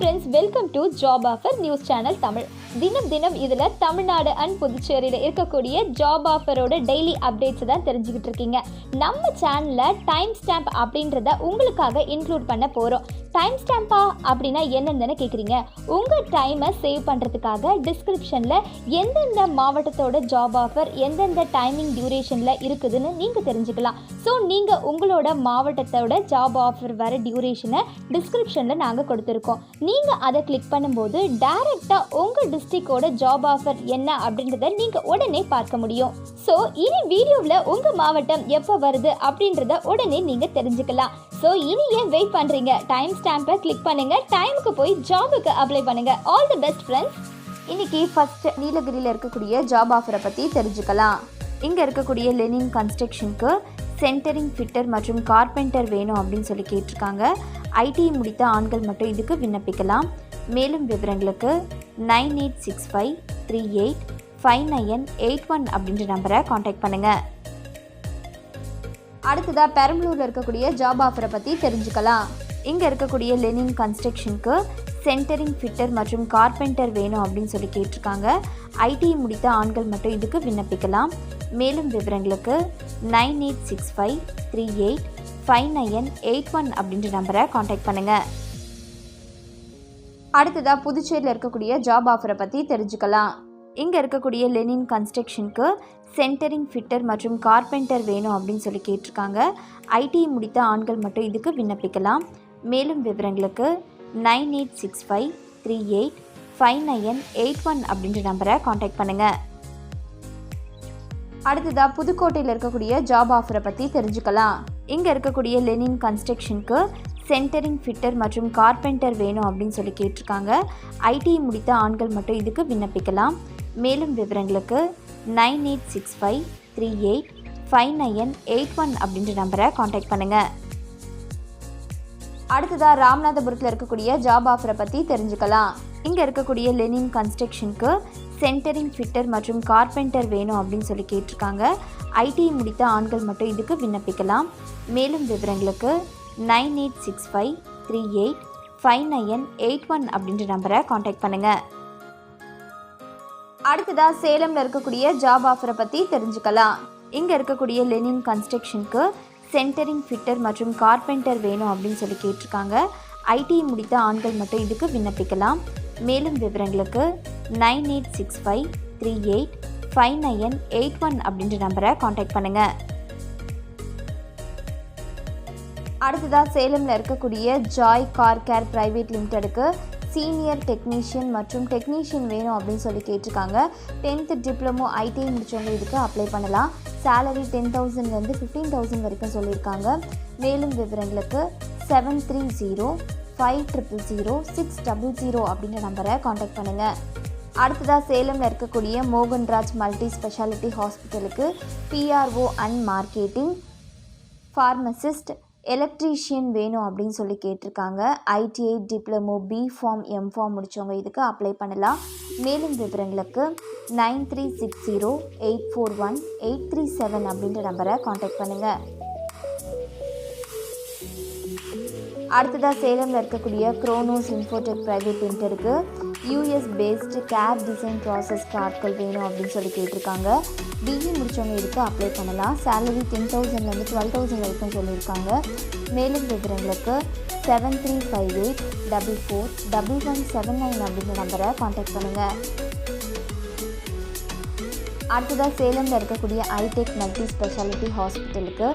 Friends, welcome to job offer news channel Tamil. தினம் இதில் Tamil Nadu and புதுச்சேரியில் இருக்கக்கூடிய ஜாப் ஆஃபரோட டெய்லி அப்டேட்ஸ் தான் தெரிஞ்சுக்கிட்டு இருக்கீங்க. நம்ம சேனலில் டைம் ஸ்டாம்ப் அப்படின்றத உங்களுக்காக இன்க்ளூட் பண்ண போகிறோம். டைம் ஸ்டாம்பா அப்படின்னா என்னென்னு கேட்குறீங்க? உங்கள் டைமை சேவ் பண்ணுறதுக்காக டிஸ்கிரிப்ஷனில் எந்தெந்த மாவட்டத்தோட ஜாப் ஆஃபர் எந்தெந்த டைமிங் டியூரேஷனில் இருக்குதுன்னு நீங்கள் தெரிஞ்சுக்கலாம். ஸோ நீங்கள் உங்களோட மாவட்டத்தோட ஜாப் ஆஃபர் வர டியூரேஷனை டிஸ்கிரிப்ஷனில் நாங்கள் கொடுத்துருக்கோம். நீங்கள் அதை கிளிக் பண்ணும்போது டைரெக்டாக உங்கள் டிஸ்ட்ரிக்டோட ஜாப் ஆஃபர் என்ன அப்படின்றத நீங்கள் உடனே பார்க்க முடியும். ஸோ இனி வீடியோவில் உங்கள் மாவட்டம் எப்போ வருது அப்படின்றத உடனே நீங்கள் தெரிஞ்சுக்கலாம். ஸோ இனி ஏன் வெயிட் பண்ணுறீங்க? டைம் ஸ்டாம்பை கிளிக் பண்ணுங்கள், டைமுக்கு போய் ஜாபுக்கு அப்ளை பண்ணுங்கள். All the best friends. இன்றைக்கி ஃபர்ஸ்ட் நீலகிரியில் இருக்கக்கூடிய ஜாப் ஆஃபரை பற்றி தெரிஞ்சுக்கலாம். இங்கே இருக்கக்கூடிய லெனின் கன்ஸ்ட்ரக்ஷனுக்கு சென்டரிங் ஃபிட்டர் மற்றும் கார்பெண்டர் வேணும் அப்படின்னு சொல்லி கேட்டிருக்காங்க. ஐடி முடித்த ஆண்கள் மட்டும் இதுக்கு விண்ணப்பிக்கலாம். மேலும் விவரங்களுக்கு 9865385981 அப்படின்ற நம்பரை காண்டாக்ட் பண்ணுங்கள். அடுத்ததாக பெரம்பலூரில் இருக்கக்கூடிய ஜாப் ஆஃபரை பற்றி தெரிஞ்சுக்கலாம். இங்கே இருக்கக்கூடிய லெனின் கன்ஸ்ட்ரக்ஷனுக்கு சென்டரிங் ஃபிட்டர் மற்றும் கார்பெண்டர் வேணும் அப்படின்னு சொல்லி கேட்டிருக்காங்க. ஐடி முடித்த ஆண்கள் மட்டும் இதுக்கு விண்ணப்பிக்கலாம். மேலும் விவரங்களுக்கு 9865385981 அப்படின்ற நம்பரை காண்டாக்ட் பண்ணுங்கள். அடுத்ததாக புதுச்சேரியில் இருக்கக்கூடிய ஜாப் ஆஃபரை பற்றி தெரிஞ்சுக்கலாம். இங்கே இருக்கக்கூடிய லெனின் கன்ஸ்ட்ரக்ஷனுக்கு சென்டரிங் ஃபிட்டர் மற்றும் கார்பெண்டர் வேணும் அப்படின்னு சொல்லி கேட்டிருக்காங்க. ஐடி முடித்த ஆண்கள் மட்டும் இதுக்கு விண்ணப்பிக்கலாம். மேலும் விவரங்களுக்கு 9865385981 அப்படின்ற நம்பரை காண்டாக்ட் பண்ணுங்கள். அடுத்ததாக புதுக்கோட்டையில் இருக்கக்கூடிய ஜாப் ஆஃபரை பற்றி தெரிஞ்சுக்கலாம். இங்கே இருக்கக்கூடிய லெனின் கன்ஸ்ட்ரக்ஷனுக்கு சென்டரிங் ஃபிட்டர் மற்றும் கார்பெண்டர் வேணும் அப்படின்னு சொல்லி கேட்டிருக்காங்க. ஐடி முடித்த ஆண்கள் மட்டும் இதுக்கு விண்ணப்பிக்கலாம். மேலும் விவரங்களுக்கு 9865385981 அப்படின்ற நம்பரை காண்டாக்ட் பண்ணுங்கள். அடுத்ததாக ராமநாதபுரத்தில் இருக்கக்கூடிய ஜாப் ஆஃபரை பற்றி தெரிஞ்சுக்கலாம். இங்கே இருக்கக்கூடிய லெனின் கன்ஸ்ட்ரக்ஷனுக்கு சென்டரிங் ஃபிட்டர் மற்றும் கார்பெண்டர் வேணும் அப்படின்னு சொல்லி கேட்டிருக்காங்க. ஐடி முடித்த ஆண்கள் மட்டும் இதுக்கு விண்ணப்பிக்கலாம். மேலும் விவரங்களுக்கு 9865385981 அப்படின்ற நம்பரை காண்டாக்ட் பண்ணுங்கள். அடுத்ததாக சேலமில் இருக்கக்கூடிய ஜாப் ஆஃபரை பற்றி தெரிஞ்சுக்கலாம். இங்கே இருக்கக்கூடிய லெனின் கன்ஸ்ட்ரக்ஷனுக்கு சென்டரிங் ஃபிட்டர் மற்றும் கார்பெண்டர் வேணும் அப்படின்னு சொல்லி கேட்டிருக்காங்க. ஐடி முடித்த ஆண்கள் மட்டும் இதுக்கு விண்ணப்பிக்கலாம். மேலும் விவரங்களுக்கு 9865385981 அப்படின்ற நம்பரை காண்டாக்ட் பண்ணுங்கள். அடுத்ததாக சேலமில் இருக்கக்கூடிய ஜாய் கார் கேர் பிரைவேட் லிமிடெடுக்கு சீனியர் டெக்னீஷியன் மற்றும் டெக்னீஷியன் வேணும் அப்படின்னு சொல்லி கேட்டிருக்காங்க. 10th டிப்ளமோ ஐடிஐ முடித்தவங்க இதுக்கு அப்ளை பண்ணலாம். சேலரி 10,000லேருந்து 15,000 வரைக்கும் சொல்லியிருக்காங்க. மேலும் விவரங்களுக்கு 7305000600 அப்படின்ற நம்பரை காண்டாக்ட் பண்ணுங்கள். அடுத்ததாக சேலமில் இருக்கக்கூடிய மோகன்ராஜ் மல்டி ஸ்பெஷாலிட்டி ஹாஸ்பிட்டலுக்கு PRO and marketing pharmacist electrician வேணும் அப்படின்னு சொல்லி கேட்டிருக்காங்க. ஐடிஐ டிப்ளமோ பிஃபார்ம் எம்ஃபார்ம் முடித்தவங்க இதுக்கு அப்ளை பண்ணலாம். மேலும் விவரங்களுக்கு 9360841837 அப்படின்ற நம்பரை காண்டாக்ட் பண்ணுங்கள். அடுத்ததாக சேலமில் இருக்கக்கூடிய குரோனோஸ் இன்ஃபோடெக் பிரைவேட் லிமிடெடுக்கு யூஎஸ் பேஸ்டு கேர் டிசைன் ப்ராசஸ்க்கு ஆட்கள் வேணும் அப்படின்னு சொல்லி கேட்டிருக்காங்க. பிஇ முடித்தவங்க இதுக்கு அப்ளை பண்ணலாம். சேலரி 10,000லேருந்து 12,000 வரைக்கும் சொல்லியிருக்காங்க. மேலும் விவரங்களுக்கு 7358441179 அப்படின்ற நம்பரை காண்டாக்ட் பண்ணுங்கள். அடுத்ததாக சேலமில் இருக்கக்கூடிய ஐடெக் மல்டி ஸ்பெஷாலிட்டி ஹாஸ்பிட்டலுக்கு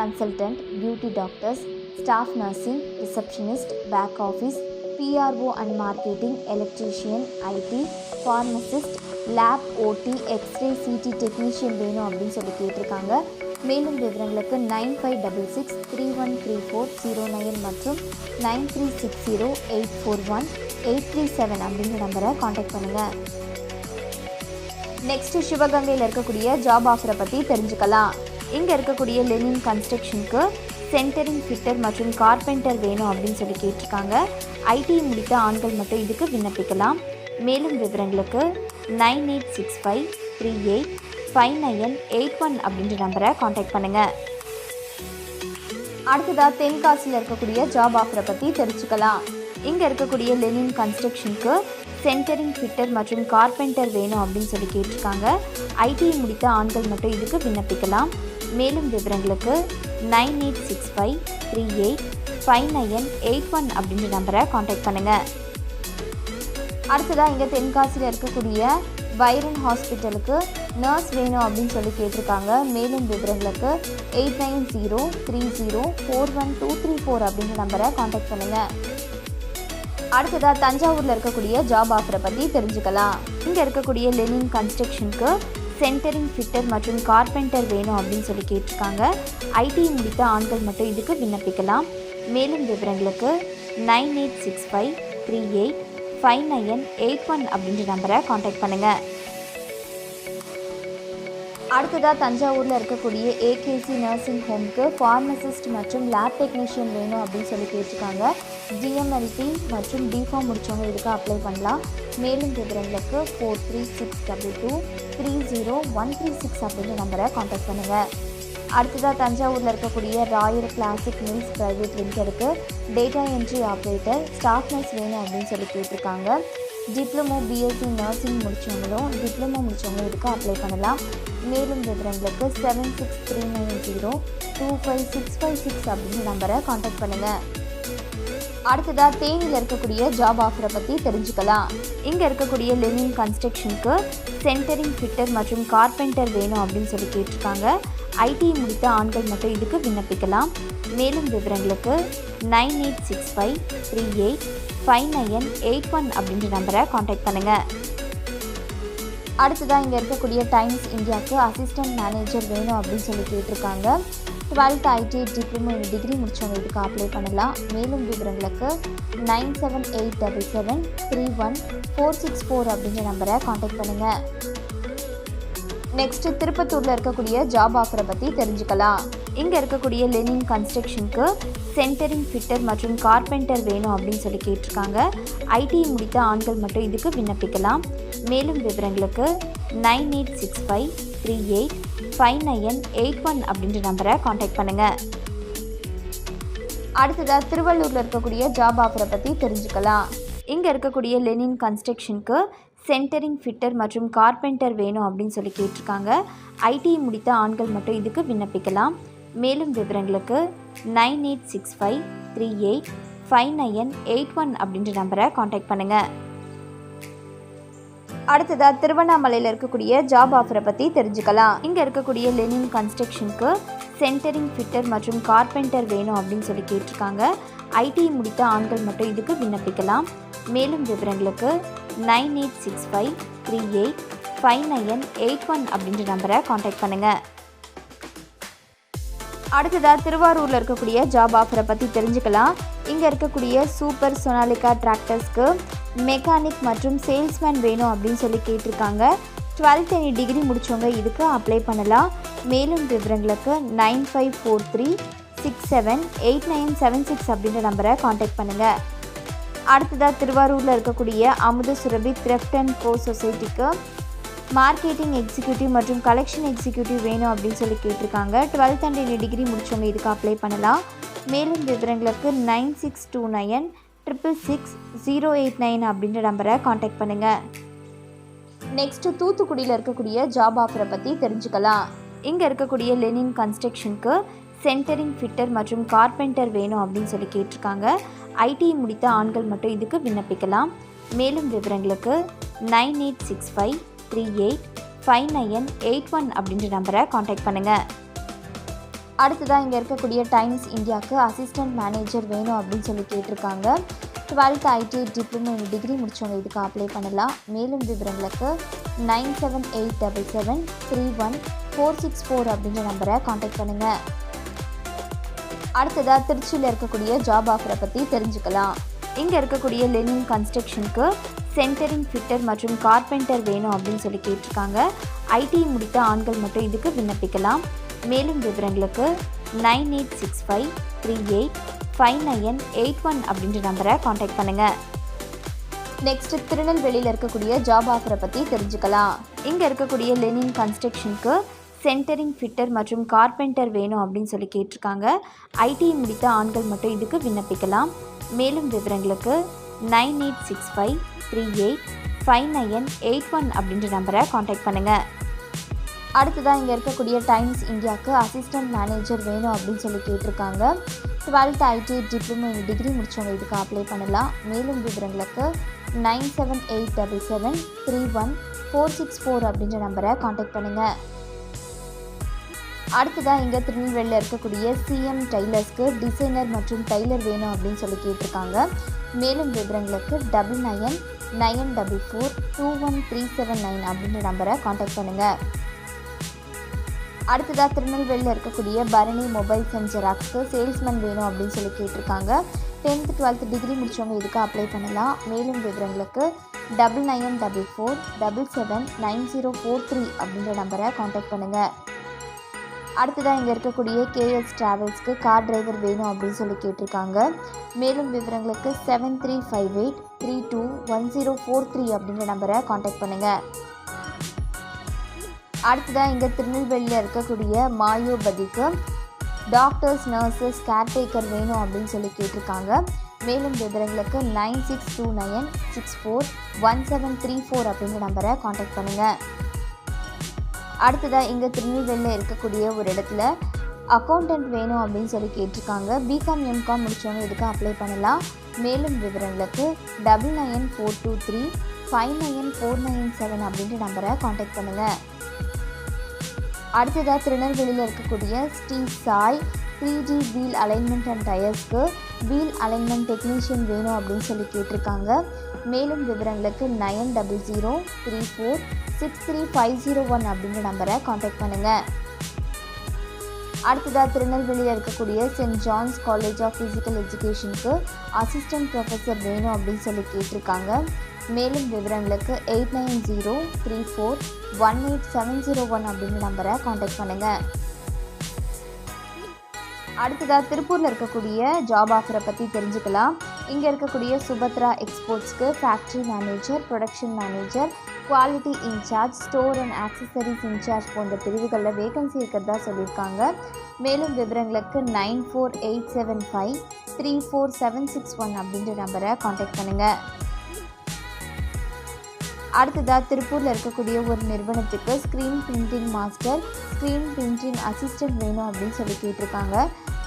consultant, beauty doctors, staff nursing, receptionist, back office, PRO and marketing, electrician, IT, pharmacist, lab, OT, x-ray, CT technician வேணும் அப்படின்னு சொல்லி கேட்டிருக்காங்க. மேலும் விவரங்களுக்கு 9566313409 மற்றும் 9360841837 அப்படின்ற நம்பரை காண்டாக்ட் பண்ணுங்கள். நெக்ஸ்ட் சிவகங்கையில் இருக்கக்கூடிய ஜாப் ஆஃபரை பற்றி தெரிஞ்சுக்கலாம். இங்கே இருக்கக்கூடிய லெனின் கன்ஸ்ட்ரக்ஷனுக்கு சென்டரிங் ஃபிட்டர் மற்றும் கார்பெண்டர் வேணும் அப்படின்னு சொல்லி கேட்டிருக்காங்க. ஐடி முடித்த ஆண்கள் மட்டும் இதுக்கு விண்ணப்பிக்கலாம். மேலும் விவரங்களுக்கு 9865385981 அப்படின்ற நம்பரை காண்டாக்ட் பண்ணுங்கள். அடுத்ததாக தென்காசியில் இருக்கக்கூடிய ஜாப் ஆஃபரை பற்றி தெரிஞ்சுக்கலாம். இங்கே இருக்கக்கூடிய லெனின் கன்ஸ்ட்ரக்ஷனுக்கு சென்டரிங் ஃபிட்டர் மற்றும் கார்பெண்டர் வேணும் அப்படின்னு சொல்லி கேட்டிருக்காங்க. ஐடிஐ முடித்த ஆண்கள் மட்டும் இதுக்கு விண்ணப்பிக்கலாம். மேலும் விவரங்களுக்கு 9865385981 அப்படின்ற நம்பரை காண்டாக்ட் பண்ணுங்கள். அடுத்ததாக இங்கே தென்காசியில் இருக்கக்கூடிய வைரன் ஹாஸ்பிட்டலுக்கு நர்ஸ் வேணும் அப்படின்னு சொல்லி கேட்டிருக்காங்க. மேலும் விவரங்களுக்கு 8903041234 அப்படின்ற நம்பரை காண்டாக்ட் பண்ணுங்கள். அடுத்ததாக தஞ்சாவூரில் இருக்கக்கூடிய ஜாப் ஆஃபரை பற்றி தெரிஞ்சுக்கலாம். இங்கே இருக்கக்கூடிய லெனின் கன்ஸ்ட்ரக்ஷனுக்கு சென்டரிங் ஃபிட்டர் மற்றும் கார்பெண்டர் வேணும் அப்படின்னு சொல்லி கேட்டிருக்காங்க. ஐடிஐ முடித்த ஆண்கள் மட்டும் இதுக்கு விண்ணப்பிக்கலாம். மேலும் விவரங்களுக்கு 9865385981 அப்படின்ற நம்பரை காண்டாக்ட் பண்ணுங்கள். அடுத்ததாக தஞ்சாவூரில் இருக்கக்கூடிய ஏகேசி நர்சிங் ஹோமுக்கு ஃபார்மசிஸ்ட் மற்றும் லேப் டெக்னீஷியன் வேணும் அப்படின்னு சொல்லி கேட்டிருக்காங்க. ஜிஎம்எல்டி மற்றும் டிஃபார்ம் முடித்தவங்க இதுக்கு அப்ளை பண்ணலாம். மேலும் விவரங்களுக்கு 4362230136 அப்படின்ற நம்பரை காண்டாக்ட் பண்ணுங்கள். அடுத்ததாக தஞ்சாவூரில் இருக்கக்கூடிய ராயல் கிளாசிக் மில்ஸ் பிரைவேட் லிமிடெடுக்கு data entry operator staff nurse வேணும் அப்படின்னு சொல்லி கேட்டிருக்காங்க. டிப்ளமோ பிஎஸ்சி நர்சிங் முடித்தவங்களும் டிப்ளமோ முடித்தவங்களும் இதுக்கு அப்ளை பண்ணலாம். மேலும் விவரங்களுக்கு 7639025656 அப்படின்ற நம்பரை காண்டாக்ட் பண்ணுங்கள். அடுத்ததாக தேனியில் இருக்கக்கூடிய ஜாப் ஆஃபரை பற்றி தெரிஞ்சுக்கலாம். இங்கே இருக்கக்கூடிய லெனின் கன்ஸ்ட்ரக்ஷனுக்கு சென்டரிங் ஃபிட்டர் மற்றும் கார்பெண்டர் வேணும் அப்படின்னு சொல்லி கேட்டிருக்காங்க. ஐடிஐ முடித்த ஆண்கள் மட்டும் இதுக்கு விண்ணப்பிக்கலாம். மேலும் விவரங்களுக்கு 9865385981 அப்படின்ற நம்பரை காண்டாக்ட் பண்ணுங்கள். அடுத்ததாக இங்கே இருக்கக்கூடிய டைம்ஸ் இந்தியாவுக்கு அசிஸ்டன்ட் மேனேஜர் வேணும் அப்படின்னு சொல்லி கேட்டிருக்காங்க. 12th ஐடிஐ டிப்ளமோ டிகிரி முடித்தவங்க இதுக்கு அப்ளை பண்ணலாம். மேலும் விவரங்களுக்கு 9787731464 அப்படின்ற நம்பரை காண்டாக்ட் பண்ணுங்கள். நெக்ஸ்ட்டு திருப்பத்தூரில் இருக்கக்கூடிய ஜாப் ஆஃபரை பற்றி தெரிஞ்சுக்கலாம். இங்கே இருக்கக்கூடிய லெனின் கன்ஸ்ட்ரக்ஷனுக்கு சென்டரிங் ஃபிட்டர் மற்றும் கார்பெண்டர் வேணும் அப்படின்னு சொல்லி கேட்டிருக்காங்க. ஐடிஐ முடித்த ஆண்கள் மட்டும் இதுக்கு விண்ணப்பிக்கலாம். மேலும் விவரங்களுக்கு 9865385981 அப்படின்ற நம்பரை காண்டாக்ட் பண்ணுங்கள். அடுத்ததாக திருவள்ளூரில் இருக்கக்கூடிய ஜாப் ஆஃபரை பற்றி தெரிஞ்சுக்கலாம். இங்கே இருக்கக்கூடிய லெனின் கன்ஸ்ட்ரக்ஷனுக்கு சென்டரிங் ஃபிட்டர் மற்றும் கார்பெண்டர் வேணும் அப்படின்னு சொல்லி கேட்டிருக்காங்க. ஐடிஐ முடித்த ஆண்கள் மட்டும் இதுக்கு விண்ணப்பிக்கலாம். மேலும் விவரங்களுக்கு 9865385981 அப்படின்ற நம்பரை காண்டாக்ட் பண்ணுங்கள். அடுத்ததாக திருவண்ணாமலையில் இருக்கக்கூடிய ஜாப் ஆஃபரை பற்றி தெரிஞ்சுக்கலாம். இங்கே இருக்கக்கூடிய லெனின் கன்ஸ்ட்ரக்ஷனுக்கு சென்டரிங் ஃபிட்டர் மற்றும் கார்பெண்டர் வேணும் அப்படின்னு சொல்லி கேட்டிருக்காங்க. ஐடிஐ முடித்த ஆண்கள் மட்டும் இதுக்கு விண்ணப்பிக்கலாம். மேலும் விவரங்களுக்கு 9865385981 அப்படின்ற நம்பரை காண்டாக்ட் பண்ணுங்கள். அடுத்ததாக திருவாரூரில் இருக்கக்கூடிய ஜாப் ஆஃபரை பற்றி தெரிஞ்சுக்கலாம். இங்கே இருக்கக்கூடிய சூப்பர் சொனாலிகா டிராக்டர்ஸ்க்கு மெக்கானிக் மற்றும் சேல்ஸ்மேன் வேணும் அப்படின்னு சொல்லி கேட்டிருக்காங்க. 12th டிகிரி முடித்தவங்க இதுக்கு அப்ளை பண்ணலாம். மேலும் விவரங்களுக்கு 9543678976 அப்படின்ற நம்பரை காண்டாக்ட் பண்ணுங்கள். அடுத்ததாக திருவாரூரில் இருக்கக்கூடிய அமுத சுரபி த்ரெஃப்ட் அண்ட் கோ சொசைட்டிக்கு மார்க்கெட்டிங் எக்ஸிக்யூட்டிவ் மற்றும் கலெக்ஷன் எக்ஸிக்யூட்டிவ் வேணும் அப்படின்னு சொல்லி கேட்டிருக்காங்க. 12th டிகிரி முடித்தவங்க இதுக்கு அப்ளை பண்ணலாம். மேலும் விவரங்களுக்கு 9629666089 அப்படின்ற நம்பரை காண்டாக்ட் பண்ணுங்கள். நெக்ஸ்ட்டு தூத்துக்குடியில் இருக்கக்கூடிய ஜாப் ஆஃபரை பற்றி தெரிஞ்சுக்கலாம். இங்கே இருக்கக்கூடிய லெனின் கன்ஸ்ட்ரக்ஷனுக்கு சென்டரிங் ஃபிட்டர் மற்றும் கார்பெண்டர் வேணும் அப்படின்னு சொல்லி கேட்டிருக்காங்க. ஐடிஐ முடித்த ஆண்கள் மட்டும் இதுக்கு விண்ணப்பிக்கலாம். மேலும் விவரங்களுக்கு 9865385981 அப்படின்ற நம்பரை காண்டாக்ட் பண்ணுங்கள். அடுத்ததாக இங்கே இருக்கக்கூடிய டைம்ஸ் இந்தியாவுக்கு அசிஸ்டன்ட் மேனேஜர் வேணும் அப்படின்னு சொல்லி கேட்டிருக்காங்க. 12th ஐடிஐ டிப்ளமோ டிகிரி முடித்தவங்க இதுக்கு அப்ளை பண்ணலாம். மேலும் விவரங்களுக்கு 9787731464 அப்படின்ற நம்பரை காண்டாக்ட் பண்ணுங்கள். அடுத்ததாக திருச்சியில் இருக்கக்கூடிய ஜாப் ஆஃபரை பற்றி தெரிஞ்சுக்கலாம். இங்கே இருக்கக்கூடிய லெனின் கன்ஸ்ட்ரக்ஷனுக்கு சென்டரிங் ஃபிட்டர் மற்றும் கார்பெண்டர் வேணும் அப்படின்னு சொல்லி கேட்டிருக்காங்க. ஐடிஐ முடித்த ஆண்கள் மட்டும் இதுக்கு விண்ணப்பிக்கலாம். மேலும் விவரங்களுக்கு 9865385981 அப்படின்ற நம்பரை காண்டாக்ட் பண்ணுங்கள். நெக்ஸ்ட்டு திருநெல்வேலியில் இருக்கக்கூடிய ஜாப் ஆஃபரை பற்றி தெரிஞ்சுக்கலாம். இங்கே இருக்கக்கூடிய லெனின் கன்ஸ்ட்ரக்ஷனுக்கு சென்டரிங் ஃபிட்டர் மற்றும் கார்பெண்டர் வேணும் அப்படின்னு சொல்லி கேட்டிருக்காங்க. ஐடிஐ முடித்த ஆண்கள் மட்டும் இதுக்கு விண்ணப்பிக்கலாம். மேலும் விவரங்களுக்கு 9865385981 அப்படின்ற நம்பரை காண்டாக்ட் பண்ணுங்கள். அடுத்ததாக இங்கே இருக்கக்கூடிய டைம்ஸ் இந்தியாவுக்கு அசிஸ்டன்ட் மேனேஜர் வேணும் அப்படின்னு சொல்லி கேட்டிருக்காங்க. 12th ஐடி டிப்ளமோ டிகிரி முடித்தவங்க இதுக்கு அப்ளை பண்ணலாம். மேலும் விவரங்களுக்கு 9787731464 அப்படின்ற நம்பரை காண்டாக்ட் பண்ணுங்கள். அடுத்ததாக இங்கே திருநெல்வேலியில் இருக்கக்கூடிய சிஎம் டைலர்ஸ்க்கு டிசைனர் மற்றும் டைலர் வேணும் அப்படின்னு சொல்லி கேட்டிருக்காங்க. மேலும் விவரங்களுக்கு 9994421379 அப்படின்ற நம்பரை காண்டாக்ட் பண்ணுங்கள். அடுத்ததாக திருநெல்வேலியில் இருக்கக்கூடிய பரணி மொபைல்ஸ் அண்ட் ஜெராக்ஸ்க்கு சேல்ஸ்மேன் வேணும் அப்படின்னு சொல்லி கேட்டிருக்காங்க. 10th 12th டிகிரி முடித்தவங்க இதுக்கு அப்ளை பண்ணலாம். மேலும் விவரங்களுக்கு 9944779043 அப்படின்ற நம்பரை காண்டாக்ட் பண்ணுங்கள். அடுத்ததாக இங்கே இருக்கக்கூடிய கேஎஸ் ட்ராவல்ஸ்க்கு கார் டிரைவர் வேணும் அப்படின்னு சொல்லி கேட்டிருக்காங்க. மேலும் விவரங்களுக்கு 7358321043 அப்படின்ற நம்பரை காண்டாக்ட் பண்ணுங்கள். அடுத்ததாக இங்கே திருநெல்வேலியில் இருக்கக்கூடிய மாயோபதிக்கு டாக்டர்ஸ் நர்சஸ் கேர்டேக்கர் வேணும் அப்படின்னு சொல்லி கேட்டிருக்காங்க. மேலும் விவரங்களுக்கு 9629641734 அப்படின்ற நம்பரை காண்டாக்ட் பண்ணுங்கள். அடுத்ததாக இங்கே திருநெல்வேலியில் இருக்கக்கூடிய ஒரு இடத்துல அக்கௌண்டன்ட் வேணும் அப்படின்னு சொல்லி கேட்டிருக்காங்க. பிகாம் எம்காம் முடித்தவங்க இதுக்கு அப்ளை பண்ணலாம். மேலும் விவரங்களுக்கு 9942359497 அப்படின்ற நம்பரை காண்டாக்ட் பண்ணுங்கள். அடுத்ததாக திருநெல்வேலியில் இருக்கக்கூடிய Sri Sai 3D wheel alignment and டயர்ஸ்க்கு வீல் அலைன்மெண்ட் டெக்னீஷியன் வேணும் அப்படின்னு சொல்லி கேட்டிருக்காங்க. மேலும் விவரங்களுக்கு 9003463501 அப்படின்ற நம்பரை காண்டாக்ட் பண்ணுங்கள். அடுத்ததாக திருநெல்வேலியில் இருக்கக்கூடிய saint John's college of physical எஜுகேஷனுக்கு அசிஸ்டன்ட் ப்ரொஃபஸர் வேணும் அப்படின்னு சொல்லி கேட்டிருக்காங்க. மேலும் விவரங்களுக்கு 8903418701 அப்படின்ற நம்பரை காண்டாக்ட் பண்ணுங்கள். அடுத்ததாக திருப்பூரில் இருக்கக்கூடிய ஜாப் ஆஃபரை பற்றி தெரிஞ்சுக்கலாம். இங்கே இருக்கக்கூடிய சுபத்ரா எக்ஸ்போர்ட்ஸ்க்கு factory manager, production manager, quality incharge, store and accessories incharge போன்ற பிரிவுகளில் வேகன்சி இருக்கிறதா சொல்லியிருக்காங்க. மேலும் விவரங்களுக்கு 9487534761 அப்படின்ற நம்பரை காண்டாக்ட் பண்ணுங்கள். அடுத்ததாக திருப்பூரில் இருக்கக்கூடிய ஒரு நிறுவனத்துக்கு screen printing master, screen printing assistant வேணும் அப்படின்னு சொல்லி கேட்டிருக்காங்க.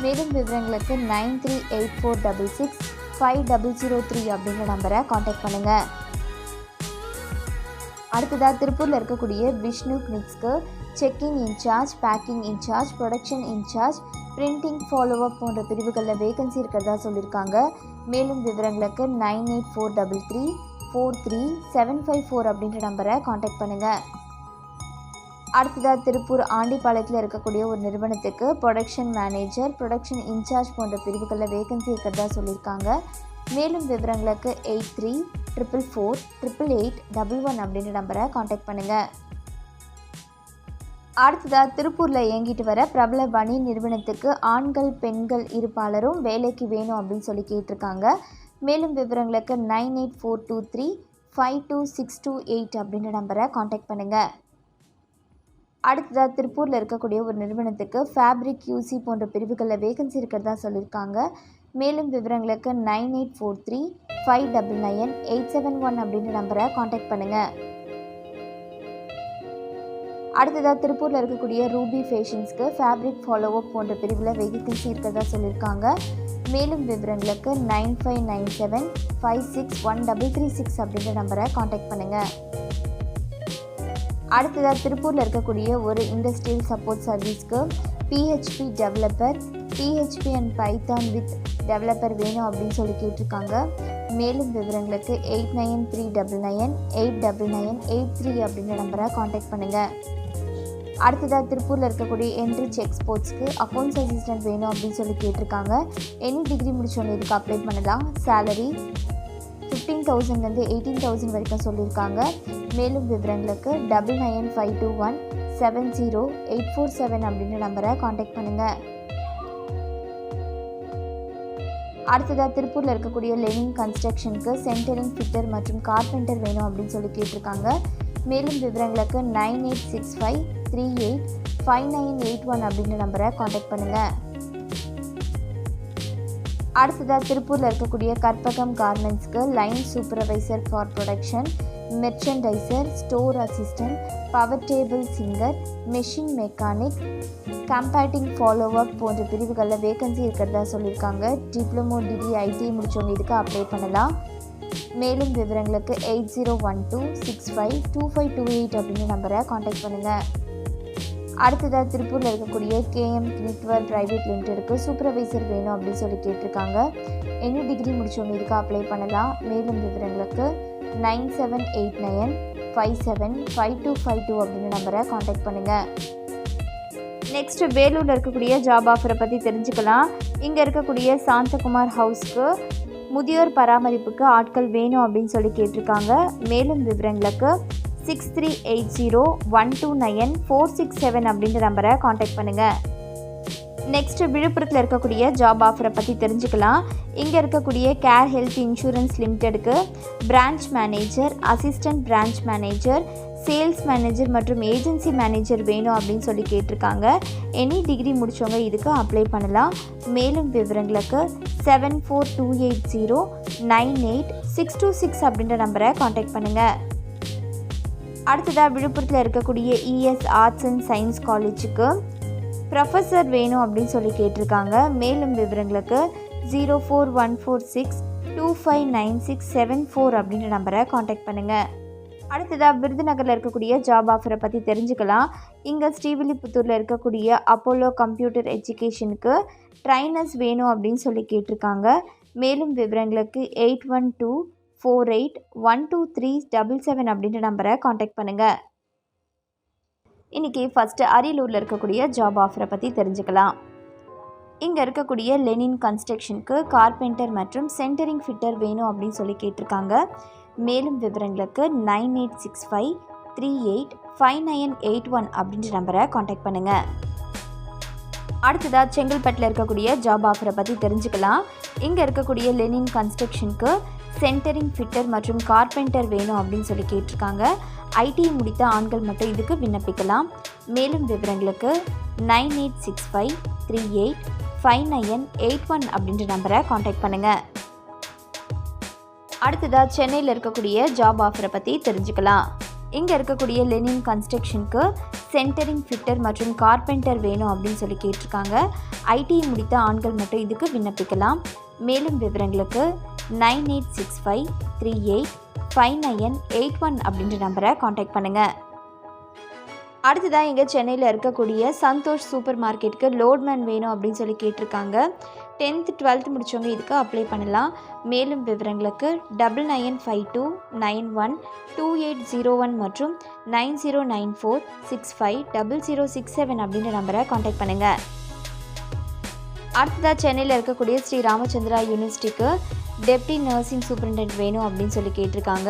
மேலும் விவரங்களுக்கு 9384665003 அப்படின்ற நம்பரை காண்டாக்ட் பண்ணுங்கள். அடுத்ததாக திருப்பூரில் இருக்கக்கூடிய விஷ்ணு கினிக்ஸ்க்கு checking incharge, packing incharge, production incharge, printing followup போன்ற பிரிவுகளில் வேகன்சி இருக்கிறதா சொல்லியிருக்காங்க. மேலும் விவரங்களுக்கு 9843343754 அப்படின்ற நம்பரை காண்டாக்ட் பண்ணுங்கள். அடுத்ததாக திருப்பூர் ஆண்டிப்பாளையத்தில் இருக்கக்கூடிய ஒரு நிறுவனத்துக்கு ப்ரொடக்ஷன் மேனேஜர், ப்ரொடக்ஷன் இன்சார்ஜ் போன்ற பிரிவுகளில் வேகன்சி இருக்கிறதா சொல்லியிருக்காங்க. மேலும் விவரங்களுக்கு 8344488811 அப்படின்ற நம்பரை காண்டாக்ட் பண்ணுங்கள். அடுத்ததாக திருப்பூரில் இயங்கிட்டு வர பிரபல பனியன் நிறுவனத்துக்கு ஆண்கள் பெண்கள் இருப்பாளரும் வேலைக்கு வேணும் அப்படின்னு சொல்லி கேட்டிருக்காங்க. மேலும் விவரங்களுக்கு 9842352628 அப்படின்ற நம்பரை காண்டாக்ட் பண்ணுங்கள். அடுத்ததாக திருப்பூரில் இருக்கக்கூடிய ஒரு நிறுவனத்துக்கு ஃபேப்ரிக் யூசி போன்ற பிரிவுகளில் வேகன்சி இருக்கிறதா சொல்லியிருக்காங்க. மேலும் விவரங்களுக்கு 9843599871 அப்படின்ற நம்பரை காண்டாக்ட் பண்ணுங்கள். அடுத்ததாக திருப்பூரில் இருக்கக்கூடிய ரூபி ஃபேஷன்ஸ்க்கு ஃபேப்ரிக் ஃபாலோஅப் போன்ற பிரிவில் வேகன்சி இருக்கிறதா சொல்லியிருக்காங்க. மேலும் விவரங்களுக்கு 9597561336 அப்படின்ற நம்பரை காண்டாக்ட் பண்ணுங்கள். அடுத்ததாக திருப்பூரில் இருக்கக்கூடிய ஒரு இண்டஸ்ட்ரியல் சப்போர்ட் சர்வீஸ்க்கு PHP developer, PHP and python with developer வேணும் அப்படின்னு சொல்லி கேட்டிருக்காங்க. மேலும் விவரங்களுக்கு 8939989983 அப்படின்ற நம்பரை காண்டாக்ட் பண்ணுங்கள். அடுத்ததாக திருப்பூரில் இருக்கக்கூடிய என்ரிச் எக்ஸ்போர்ட்ஸ்க்கு அக்கௌண்ட்ஸ் அசிஸ்டன்ட் வேணும் அப்படின்னு சொல்லி கேட்டிருக்காங்க. எனி டிகிரி முடிச்சவங்க இதுக்கு அப்ளை பண்ணலாம். சேலரி 15,000 18,000 வரைக்கும் சொல்லியிருக்காங்க. மேலும் விவரங்களுக்கு 9952170847 அப்படின்ற நம்பரை காண்டாக்ட் பண்ணுங்கள். அடுத்ததாக திருப்பூரில் இருக்கக்கூடிய லெனின் கன்ஸ்ட்ரக்ஷனுக்கு சென்டரிங் ஃபிட்டர் மற்றும் கார்பெண்டர் வேணும் அப்படின்னு சொல்லி கேட்டிருக்காங்க. மேலும் விவரங்களுக்கு 9865385981 அப்படின்ற நம்பரை காண்டாக்ட் பண்ணுங்கள். அடுத்ததாக திருப்பூரில் இருக்கக்கூடிய கற்பகம் கார்மெண்ட்ஸ்க்கு line supervisor for production, merchandiser, store assistant, power table singer, machine mechanic, கம்பேட்டிங் ஃபாலோவப் போன்ற பிரிவுகளில் வேகன்சி இருக்கிறதா சொல்லியிருக்காங்க. டிப்ளமோ டிகிரி ஐடி முடித்தவங்க இதுக்கு அப்ளை பண்ணலாம். மேலும் விவரங்களுக்கு 8012652528 அப்படின்ற நம்பரை காண்டாக்ட் பண்ணுங்கள். அடுத்ததாக திருப்பூரில் இருக்கக்கூடிய கேஎம் கிளிக்வர் பிரைவேட் லிமிடெடுக்கு சூப்பர்வைசர் வேணும் அப்படின்னு சொல்லி கேட்டிருக்காங்க. எனி டிகிரி முடித்தவங்க இதுக்கு அப்ளை பண்ணலாம். மேலும் விவரங்களுக்கு 9789575252 அப்படின்ற நம்பரை காண்டாக்ட் பண்ணுங்கள். நெக்ஸ்ட் வேலூரில் இருக்கக்கூடிய ஜாப் ஆஃபரை பற்றி தெரிஞ்சுக்கலாம். இங்கே இருக்கக்கூடிய சாந்தகுமார் ஹவுஸ்க்கு முதியோர் பராமரிப்புக்கு ஆட்கள் வேணும் அப்படின்னு சொல்லி கேட்டிருக்காங்க. மேலும் விவரங்களுக்கு 6380129467 அப்படின்ற நம்பரை காண்டாக்ட் பண்ணுங்கள். நெக்ஸ்ட் விழுப்புரத்தில் இருக்கக்கூடிய ஜாப் ஆஃபரை பற்றி தெரிஞ்சுக்கலாம். இங்கே இருக்கக்கூடிய கேர் ஹெல்த் இன்சூரன்ஸ் லிமிடெடுக்கு branch manager, assistant branch manager, sales manager மற்றும் ஏஜென்சி மேனேஜர் வேணும் அப்படின்னு சொல்லி கேட்டிருக்காங்க. எனி டிகிரி முடித்தவங்க இதுக்கு அப்ளை பண்ணலாம். மேலும் விவரங்களுக்கு 7428098626 அப்படின்ற நம்பரை காண்டாக்ட் பண்ணுங்கள். அடுத்ததாக விழுப்புரத்தில் இருக்கக்கூடிய இஎஸ் ஆர்ட்ஸ் அண்ட் சயின்ஸ் காலேஜுக்கு ப்ரொஃபஸர் வேணும் அப்படின்னு சொல்லி கேட்டிருக்காங்க. மேலும் விவரங்களுக்கு 04146259674 அப்படின்ற நம்பரை காண்டாக்ட் பண்ணுங்கள். அடுத்ததாக விருதுநகரில் இருக்கக்கூடிய ஜாப் ஆஃபரை பற்றி தெரிஞ்சுக்கலாம். இங்கே ஸ்ரீவில்லிபுத்தூரில் இருக்கக்கூடிய அப்போலோ கம்ப்யூட்டர் எஜுகேஷனுக்கு ட்ரைனர்ஸ் வேணும் அப்படின்னு சொல்லி கேட்டிருக்காங்க. மேலும் விவரங்களுக்கு 8124812377 அப்படின்ற நம்பரை காண்டாக்ட் பண்ணுங்கள். இன்றைக்கி ஃபஸ்ட்டு அரியலூரில் இருக்கக்கூடிய ஜாப் ஆஃபரை பற்றி தெரிஞ்சுக்கலாம். இங்கே இருக்கக்கூடிய லெனின் கன்ஸ்ட்ரக்ஷனுக்கு கார்பெண்டர் மற்றும் சென்டரிங் ஃபிட்டர் வேணும் அப்படின்னு சொல்லி கேட்டிருக்காங்க. மேலும் விவரங்களுக்கு 9865385981 அப்படின்ற நம்பரை காண்டாக்ட் பண்ணுங்கள். அடுத்ததாக செங்கல்பட்டில் இருக்கக்கூடிய ஜாப் ஆஃபரை பற்றி தெரிஞ்சுக்கலாம். இங்கே இருக்கக்கூடிய லெனின் கன்ஸ்ட்ரக்ஷனுக்கு சென்டரிங் ஃபிட்டர் மற்றும் கார்பெண்டர் வேணும் அப்படின்னு சொல்லி கேட்டிருக்காங்க. ஐடி முடித்த ஆண்கள் மட்டும் இதுக்கு விண்ணப்பிக்கலாம். மேலும் விவரங்களுக்கு 9865385981 அப்படின்ற நம்பரை காண்டாக்ட் பண்ணுங்கள். அடுத்ததாக சென்னையில் இருக்கக்கூடிய ஜாப் ஆஃபரை பற்றி தெரிஞ்சுக்கலாம். இங்கே இருக்கக்கூடிய லெனின் கன்ஸ்ட்ரக்ஷனுக்கு சென்டரிங் ஃபிட்டர் மற்றும் கார்பெண்டர் வேணும் அப்படின்னு சொல்லி கேட்டிருக்காங்க. ஐடி முடித்த ஆண்கள் மட்டும் இதுக்கு விண்ணப்பிக்கலாம். மேலும் விவரங்களுக்கு 9865385981 அப்படின்ற நம்பரை காண்டாக்ட் பண்ணுங்கள். அடுத்ததாக இங்கே சென்னையில் இருக்கக்கூடிய சந்தோஷ் சூப்பர் மார்க்கெட்டுக்கு லோட்மேன் வேணும் அப்படின்னு சொல்லி கேட்டிருக்காங்க. 10th 12th முடித்தவங்க இதுக்கு அப்ளை பண்ணலாம். மேலும் விவரங்களுக்கு 9952912801 மற்றும் 9094650067 அப்படின்ற நம்பரை காண்டாக்ட் பண்ணுங்கள். அடுத்ததாக சென்னையில் இருக்கக்கூடிய ஸ்ரீ ராமச்சந்திரா யூனிவர்சிட்டிக்கு டெப்டி நர்சிங் சூப்பரிண்டென்ட் வேணும் அப்படின்னு சொல்லி கேட்டிருக்காங்க.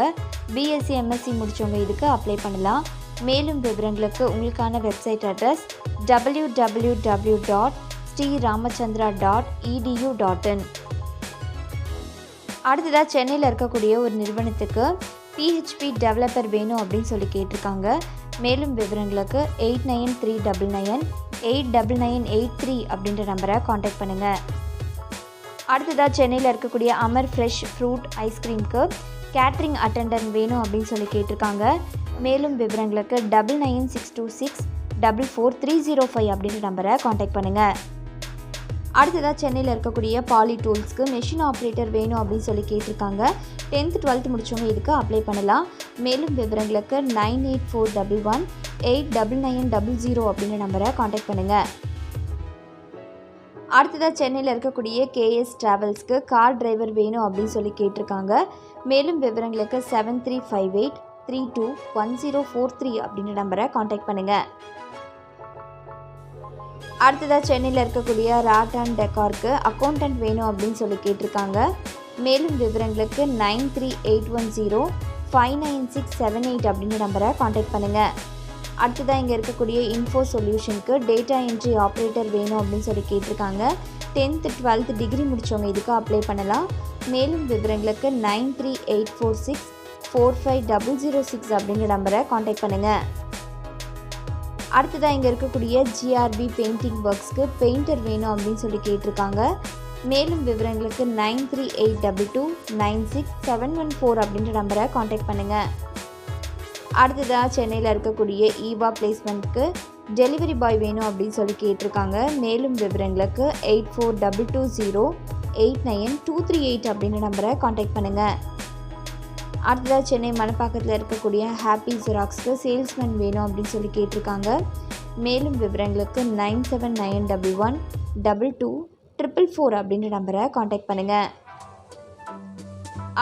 பிஎஸ்சி எம்எஸ்சி முடித்தவங்க இதுக்கு அப்ளை பண்ணலாம். மேலும் விவரங்களுக்கு உங்களுக்கான வெப்சைட் அட்ரஸ் www.sriramachandra.edu.in. அடுத்ததாக சென்னையில் இருக்கக்கூடிய ஒரு நிறுவனத்துக்கு பிஹெச்பி டெவலப்பர் வேணும் அப்படின்னு சொல்லி கேட்டிருக்காங்க. மேலும் விவரங்களுக்கு 8939989983 அப்படின்ற நம்பரை காண்டாக்ட் பண்ணுங்கள். அடுத்ததாக சென்னையில் இருக்கக்கூடிய அமர் ஃப்ரெஷ் ஃப்ரூட் ஐஸ்கிரீம்க்கு கேட்ரிங் அட்டெண்டன்ட் வேணும் அப்படின்னு சொல்லி கேட்டிருக்காங்க. மேலும் விவரங்களுக்கு 9962644305 அப்படின்ற நம்பரை காண்டாக்ட் பண்ணுங்கள். அடுத்ததாக சென்னையில் இருக்கக்கூடிய பாலி டூல்ஸ்க்கு மெஷின் ஆப்ரேட்டர் வேணும் அப்படின்னு சொல்லி கேட்டிருக்காங்க. 10th 12th முடித்தவங்க இதுக்கு அப்ளை பண்ணலாம். மேலும் விவரங்களுக்கு 9841189900 அப்படின்ற நம்பரை காண்டாக்ட் பண்ணுங்கள். அடுத்ததாக சென்னையில் இருக்கக்கூடிய கேஎஸ் ட்ராவல்ஸ்க்கு கார் டிரைவர் வேணும் அப்படின்னு சொல்லி கேட்டிருக்காங்க. மேலும் விவரங்களுக்கு 7358321043 அப்படின்ற நம்பரை காண்டாக்ட் பண்ணுங்கள். அடுத்ததாக சென்னையில் இருக்கக்கூடிய ராட் அண்ட் டெக்கார்க்கு அக்கௌண்டன்ட் வேணும் அப்படின்னு சொல்லி கேட்டிருக்காங்க. மேலும் விவரங்களுக்கு 9381059678 அப்படின்ற நம்பரை காண்டாக்ட் பண்ணுங்கள். அடுத்ததாக இங்கே இருக்கக்கூடிய இன்ஃபோ சொல்யூஷனுக்கு டேட்டா என்ட்ரி ஆப்ரேட்டர் வேணும் அப்படின்னு சொல்லி கேட்டிருக்காங்க. 10th 12th டிகிரி முடித்தவங்க இதுக்கு அப்ளை பண்ணலாம். மேலும் விவரங்களுக்கு 9384645006 அப்படின்ற நம்பரை காண்டாக்ட் பண்ணுங்கள். அடுத்ததாக இங்கே இருக்கக்கூடிய ஜிஆர்பி பெயிண்டிங் ஒர்க்ஸ்க்கு பெயிண்டர் வேணும் அப்படின்னு சொல்லி கேட்டிருக்காங்க. மேலும் விவரங்களுக்கு 9382296714 அப்படின்ற நம்பரை காண்டாக்ட் பண்ணுங்கள். அடுத்ததாக சென்னையில் இருக்கக்கூடிய ஈவா பிளேஸ்மெண்ட்டுக்கு டெலிவரி பாய் வேணும் அப்படின்னு சொல்லி கேட்டிருக்காங்க. மேலும் விவரங்களுக்கு 8422089238 அப்படின்ற நம்பரை காண்டாக்ட் பண்ணுங்கள். அடுத்ததாக சென்னை மணப்பாக்கத்தில் இருக்கக்கூடிய ஹாப்பி ஜெராக்ஸ்க்கு சேல்ஸ்மேன் வேணும் அப்படின்னு சொல்லி கேட்டிருக்காங்க. மேலும் விவரங்களுக்கு 9791122444 அப்படின்ற நம்பரை காண்டாக்ட் பண்ணுங்கள்.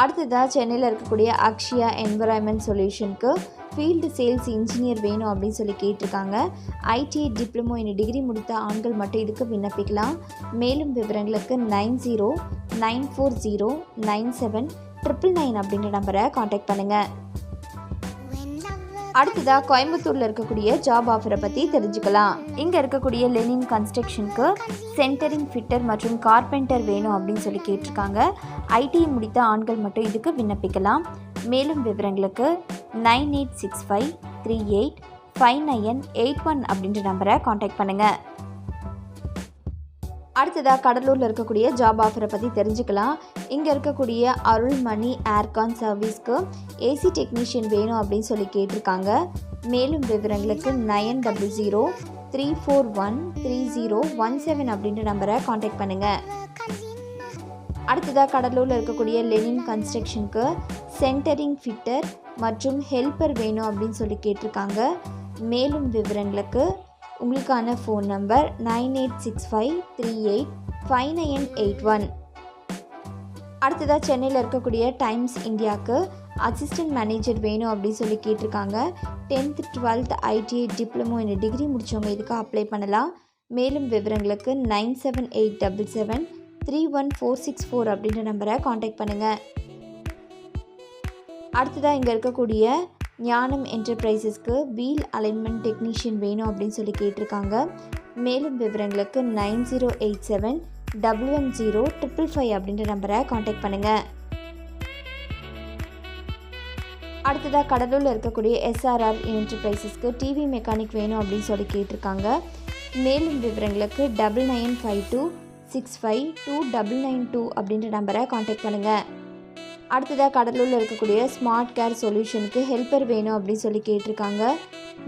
அடுத்ததாக சென்னையில் இருக்கக்கூடிய அக்ஷயா என்விரான்மெண்ட் சொல்யூஷனுக்கு ஃபீல்டு சேல்ஸ் இன்ஜினியர் வேணும் அப்படின்னு சொல்லி கேட்டிருக்காங்க. ஐடிஐ டிப்ளமோ இன் டிகிரி முடித்த ஆண்கள் மட்டும் இதுக்கு விண்ணப்பிக்கலாம். மேலும் விவரங்களுக்கு 9094097999 அப்படின்ற நம்பரை காண்டாக்ட் பண்ணுங்கள். அடுத்ததாக கோயம்புத்தூரில் இருக்கக்கூடிய ஜாப் ஆஃபரை பற்றி தெரிஞ்சுக்கலாம். இங்கே இருக்கக்கூடிய லெனின் கன்ஸ்ட்ரக்ஷனுக்கு சென்டரிங் ஃபிட்டர் மற்றும் கார்பெண்டர் வேணும் அப்படின்னு சொல்லி கேட்டிருக்காங்க. ஐடிஐ முடித்த ஆண்கள் மட்டும் இதுக்கு விண்ணப்பிக்கலாம். மேலும் விவரங்களுக்கு 9865385981 அப்படின்ற நம்பரை காண்டாக்ட் பண்ணுங்கள். அடுத்ததாக கடலூரில் இருக்கக்கூடிய ஜாப் ஆஃபரை பற்றி தெரிஞ்சுக்கலாம். இங்கே இருக்கக்கூடிய அருள்மணி ஏர்கான் சர்வீஸ்க்கு ஏசி டெக்னீஷியன் வேணும் அப்படின்னு சொல்லி கேட்டிருக்காங்க. மேலும் விவரங்களுக்கு 9003413017 அப்படின்ற நம்பரை காண்டாக்ட் பண்ணுங்கள். அடுத்ததாக கடலூரில் இருக்கக்கூடிய லெனின் கன்ஸ்ட்ரக்ஷனுக்கு சென்டரிங் ஃபிட்டர் மற்றும் ஹெல்ப்பர் வேணும் அப்படின்னு சொல்லி கேட்டிருக்காங்க. மேலும் விவரங்களுக்கு உங்களுக்கான ஃபோன் நம்பர் 9865385981. அடுத்ததாக சென்னையில் இருக்கக்கூடிய டைம்ஸ் இந்தியாவுக்கு அசிஸ்டன்ட் மேனேஜர் வேணும் அப்படின்னு சொல்லி கேட்டிருக்காங்க. 10th 12th ITI diploma in degree முடித்தவங்க இதுக்கு அப்ளை பண்ணலாம். மேலும் விவரங்களுக்கு 9787731464 அப்படின்ற நம்பரை காண்டாக்ட் பண்ணுங்கள். அடுத்ததாக இங்கே இருக்கக்கூடிய ஞானம் என்டர்பிரைசஸ்க்கு வீல் அலைன்மெண்ட் டெக்னீஷியன் வேணும் அப்படின்னு சொல்லி கேட்டிருக்காங்க. மேலும் விவரங்களுக்கு 9087110555 அப்படின்ற நம்பரை காண்டாக்ட் பண்ணுங்கள். அடுத்ததாக கடலூரில் இருக்கக்கூடிய எஸ்ஆர்ஆர் என்டர்பிரைசஸ்க்கு டிவி மெக்கானிக் வேணும் அப்படின்னு சொல்லி கேட்டிருக்காங்க. மேலும் விவரங்களுக்கு 9952652992 அப்படின்ற நம்பரை காண்டாக்ட் பண்ணுங்கள். அடுத்ததாக கடலூரில் இருக்கக்கூடிய ஸ்மார்ட் கேர் சொல்யூஷனுக்கு ஹெல்ப்பர் வேணும் அப்படின்னு சொல்லி கேட்டிருக்காங்க.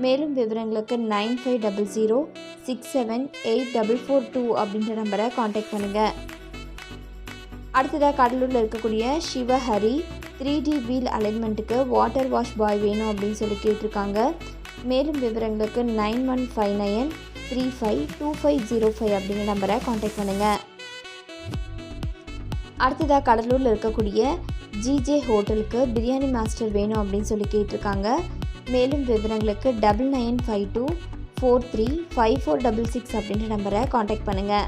மேலும் விவரங்களுக்கு 9500678442 அப்படின்ற நம்பரை காண்டாக்ட் பண்ணுங்கள். அடுத்ததாக கடலூரில் இருக்கக்கூடிய Sivahari 3D wheel அலைன்மெண்ட்டுக்கு water wash பாய் வேணும் அப்படின்னு சொல்லி கேட்டிருக்காங்க. மேலும் விவரங்களுக்கு 9159352505 அப்படின்ற நம்பரை காண்டாக்ட் பண்ணுங்கள். அடுத்ததாக கடலூரில் இருக்கக்கூடிய ஜிஜே ஹோட்டலுக்கு பிரியாணி மாஸ்டர் வேணும் அப்படின்னு சொல்லி கேட்டிருக்காங்க. மேலும் விவரங்களுக்கு 9952435466 அப்படின்ற நம்பரை காண்டாக்ட் பண்ணுங்கள்.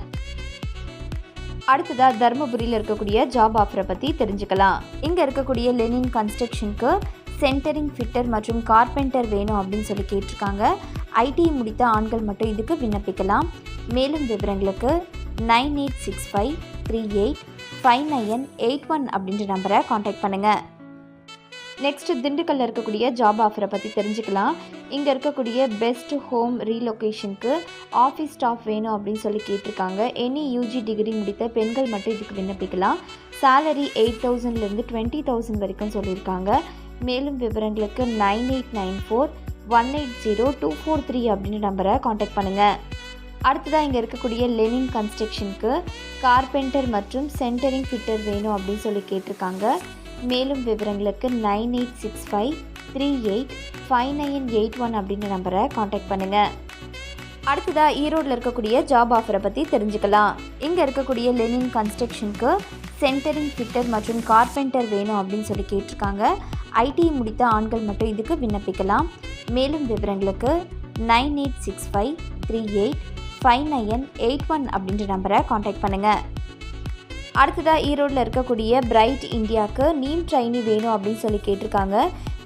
அடுத்ததாக தருமபுரியில் இருக்கக்கூடிய ஜாப் ஆஃபரை பற்றி தெரிஞ்சுக்கலாம். இங்கே இருக்கக்கூடிய லெனின் கன்ஸ்ட்ரக்ஷனுக்கு சென்டரிங் ஃபிட்டர் மற்றும் கார்பெண்டர் வேணும் அப்படின்னு சொல்லி கேட்டிருக்காங்க. ஐடிஐ முடித்த ஆண்கள் மட்டும் இதுக்கு விண்ணப்பிக்கலாம். மேலும் விவரங்களுக்கு 9865385981 அப்படின்ற நம்பரை காண்டாக்ட் பண்ணுங்கள். நெக்ஸ்ட் திண்டுக்கல்லில் இருக்கக்கூடிய ஜாப் ஆஃபரை பற்றி தெரிஞ்சுக்கலாம். இங்கே இருக்கக்கூடிய பெஸ்ட் ஹோம் ரீலொகேஷனுக்கு ஆஃபீஸ் ஸ்டாஃப் வேணும் அப்படின்னு சொல்லி கேட்டிருக்காங்க. எனி யூஜி டிகிரி முடித்த பெண்கள் மட்டும் இதுக்கு விண்ணப்பிக்கலாம். சேலரி 8000லேருந்து 20,000 வரைக்கும் சொல்லியிருக்காங்க. மேலும் விவரங்களுக்கு 9894180243 அப்படின்ற நம்பரை காண்டாக்ட் பண்ணுங்கள். அடுத்ததாக இங்கே இருக்கக்கூடிய லெனின் கன்ஸ்ட்ரக்ஷனுக்கு கார்பெண்டர் மற்றும் சென்டரிங் ஃபிட்டர் வேணும் அப்படின்னு சொல்லி கேட்டிருக்காங்க. மேலும் விவரங்களுக்கு 9865385981 அப்படின்ற நம்பரை காண்டாக்ட் பண்ணுங்கள். அடுத்ததாக ஈரோடில் இருக்கக்கூடிய ஜாப் ஆஃபரை பற்றி தெரிஞ்சுக்கலாம். இங்கே இருக்கக்கூடிய லெனின் கன்ஸ்ட்ரக்ஷனுக்கு சென்டரிங் ஃபிட்டர் மற்றும் கார்பெண்டர் வேணும் அப்படின்னு சொல்லி கேட்டிருக்காங்க. ஐடிஐ முடித்த ஆண்கள் மட்டும் இதுக்கு விண்ணப்பிக்கலாம். மேலும் விவரங்களுக்கு 9865385981 அப்படின்ற நம்பரை காண்டாக்ட் பண்ணுங்கள். அடுத்ததாக ஈரோடில் இருக்கக்கூடிய பிரைட் இந்தியாவுக்கு நீம் ட்ரைனி வேணும் அப்படின்னு சொல்லி கேட்டிருக்காங்க.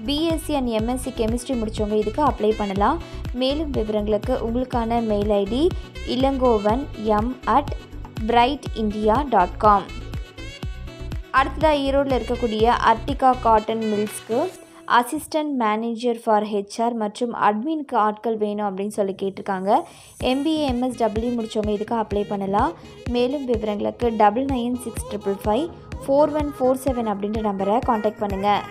பிஎஸ்சி அண்ட் எம்எஸ்சி கெமிஸ்ட்ரி முடித்தவங்க இதுக்கு அப்ளை பண்ணலாம். மேலும் விவரங்களுக்கு உங்களுக்கான மெயில் ஐடி ilangovan@brightindia.com. அடுத்ததாக ஈரோடில் இருக்கக்கூடிய அர்டிகா காட்டன் மில்ஸ்க்கு அசிஸ்டன்ட் மேனேஜர் ஃபார் ஹெச்ஆர் மற்றும் அட்மின்க்கு ஆட்கள் வேணும் அப்படின்னு சொல்லி கேட்டிருக்காங்க. MBA MSW முடித்தவங்க இதுக்கு அப்ளை பண்ணலாம். மேலும் விவரங்களுக்கு 9965554147 அப்படின்ற நம்பரை காண்டாக்ட் பண்ணுங்கள்.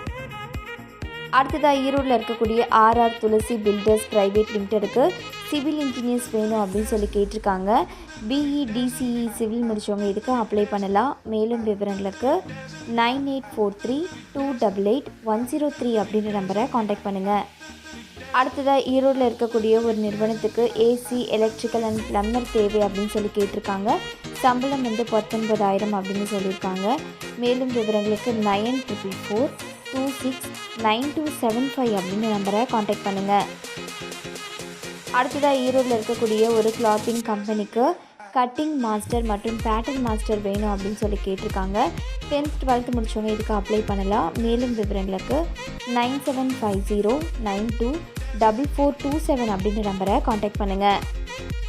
அடுத்ததாக ஈரோடில் இருக்கக்கூடிய RR துளசி பில்டர்ஸ் பிரைவேட் லிமிட்டெடுக்கு சிவில் இன்ஜினியர்ஸ் வேணும் அப்படின்னு சொல்லி கேட்டிருக்காங்க. BE DCE சிவில் முடித்தவங்க இதுக்கு அப்ளை பண்ணலாம். மேலும் விவரங்களுக்கு 9843288103 அப்படின்ற நம்பரை காண்டாக்ட் பண்ணுங்கள். அடுத்ததாக ஈரோடில் இருக்கக்கூடிய ஒரு நிறுவனத்துக்கு AC எலக்ட்ரிக்கல் அண்ட் பிளம்பர் தேவை அப்படின்னு சொல்லி கேட்டிருக்காங்க. சம்பளம் 19,000 அப்படின்னு சொல்லியிருக்காங்க. மேலும் விவரங்களுக்கு 9444269275 அப்படின்ற நம்பரை காண்டாக்ட் பண்ணுங்கள். அடுத்ததாக ஈரோடில் இருக்கக்கூடிய ஒரு கிளாத்திங் கம்பெனிக்கு கட்டிங் மாஸ்டர் மற்றும் பேட்டர்ன் மாஸ்டர் வேணும் அப்படின்னு சொல்லி கேட்டிருக்காங்க. 10th 12th முடித்தவங்க இதுக்கு அப்ளை பண்ணலாம். மேலும் விவரங்களுக்கு 9750924427 அப்படின்ற நம்பரை காண்டாக்ட் பண்ணுங்கள்.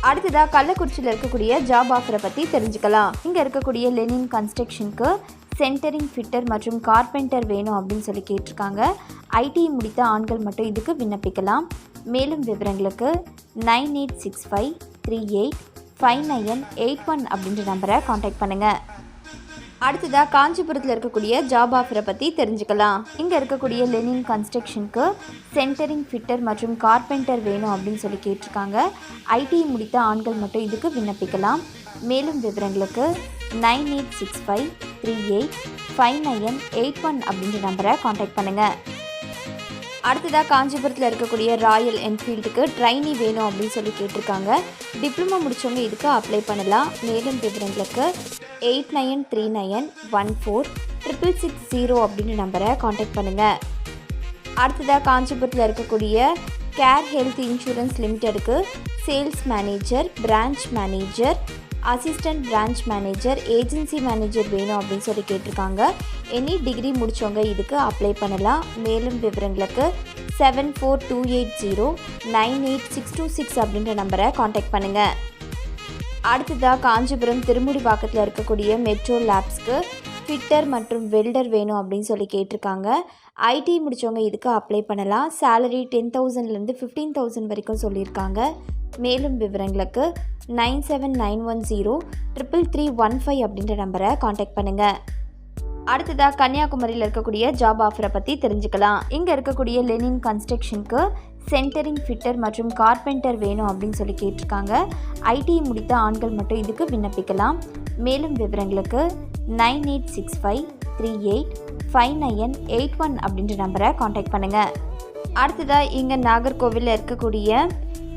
அடுத்ததாக கள்ளக்குறிச்சியில் இருக்கக்கூடிய ஜாப் ஆஃபரை பற்றி தெரிஞ்சுக்கலாம். இங்கே இருக்கக்கூடிய லெனின் கன்ஸ்ட்ரக்ஷனுக்கு சென்டரிங் ஃபிட்டர் மற்றும் கார்பெண்டர் வேணும் அப்படின்னு சொல்லி கேட்டிருக்காங்க. ஐடி முடித்த ஆண்கள் மட்டும் இதுக்கு விண்ணப்பிக்கலாம். மேலும் விவரங்களுக்கு 9865385981 அப்படின்ற நம்பரை காண்டாக்ட் பண்ணுங்கள். அடுத்ததாக காஞ்சிபுரத்தில் இருக்கக்கூடிய ஜாப் ஆஃபரை பற்றி தெரிஞ்சுக்கலாம். இங்கே இருக்கக்கூடிய லெனின் கன்ஸ்ட்ரக்ஷனுக்கு சென்டரிங் ஃபிட்டர் மற்றும் கார்பெண்டர் வேணும் அப்படின்னு சொல்லி கேட்டிருக்காங்க. ஐடி முடித்த ஆண்கள் மட்டும் இதுக்கு விண்ணப்பிக்கலாம். மேலும் விவரங்களுக்கு 9865385981 அப்படின்ற நம்பரை காண்டாக்ட் பண்ணுங்கள். அடுத்ததாக காஞ்சிபுரத்தில் இருக்கக்கூடிய ராயல் என்ஃபீல்டுக்கு ட்ரைனி வேணும் அப்படின்னு சொல்லி கேட்டிருக்காங்க. டிப்ளமோ முடித்தவங்க இதுக்கு அப்ளை பண்ணலாம். மேலும் விவரங்களுக்கு 8939146660 அப்படின்ற நம்பரை காண்டாக்ட் பண்ணுங்கள். அடுத்ததாக காஞ்சிபுரத்தில் இருக்கக்கூடிய கேர் ஹெல்த் இன்சூரன்ஸ் லிமிட்டெடுக்கு sales manager, branch manager, assistant branch manager, agency manager வேணும் அப்படின்னு சொல்லி கேட்டிருக்காங்க. எனி டிகிரி முடித்தவங்க இதுக்கு அப்ளை பண்ணலாம். மேலும் விவரங்களுக்கு 7428098626 அப்படின்ற நம்பரை காண்டாக்ட் பண்ணுங்கள். அடுத்ததாக காஞ்சிபுரம் திருமுடிவாக்கத்தில் இருக்கக்கூடிய மெட்ரோ லேப்ஸ்க்கு ஃபிட்டர் மற்றும் வெல்டர் வேணும் அப்படின்னு சொல்லி கேட்டிருக்காங்க. ஐடி முடித்தவங்க இதுக்கு அப்ளை பண்ணலாம். சேலரி 10,000லேருந்து 15,000 வரைக்கும் சொல்லியிருக்காங்க. மேலும் விவரங்களுக்கு 9791033315 அப்படின்ற நம்பரை காண்டாக்ட் பண்ணுங்கள். அடுத்ததாக கன்னியாகுமரியில் இருக்கக்கூடிய ஜாப் ஆஃபரை பற்றி தெரிஞ்சுக்கலாம். இங்கே இருக்கக்கூடிய லெனின் கன்ஸ்ட்ரக்ஷனுக்கு சென்டரிங் ஃபிட்டர் மற்றும் கார்பெண்டர் வேணும் அப்படின்னு சொல்லி கேட்டிருக்காங்க. ஐடி முடித்த ஆண்கள் மட்டும் இதுக்கு விண்ணப்பிக்கலாம். மேலும் விவரங்களுக்கு 9865385981 அப்படின்ற நம்பரை காண்டாக்ட் பண்ணுங்கள். அடுத்ததாக இங்கே நாகர்கோவிலில் இருக்கக்கூடிய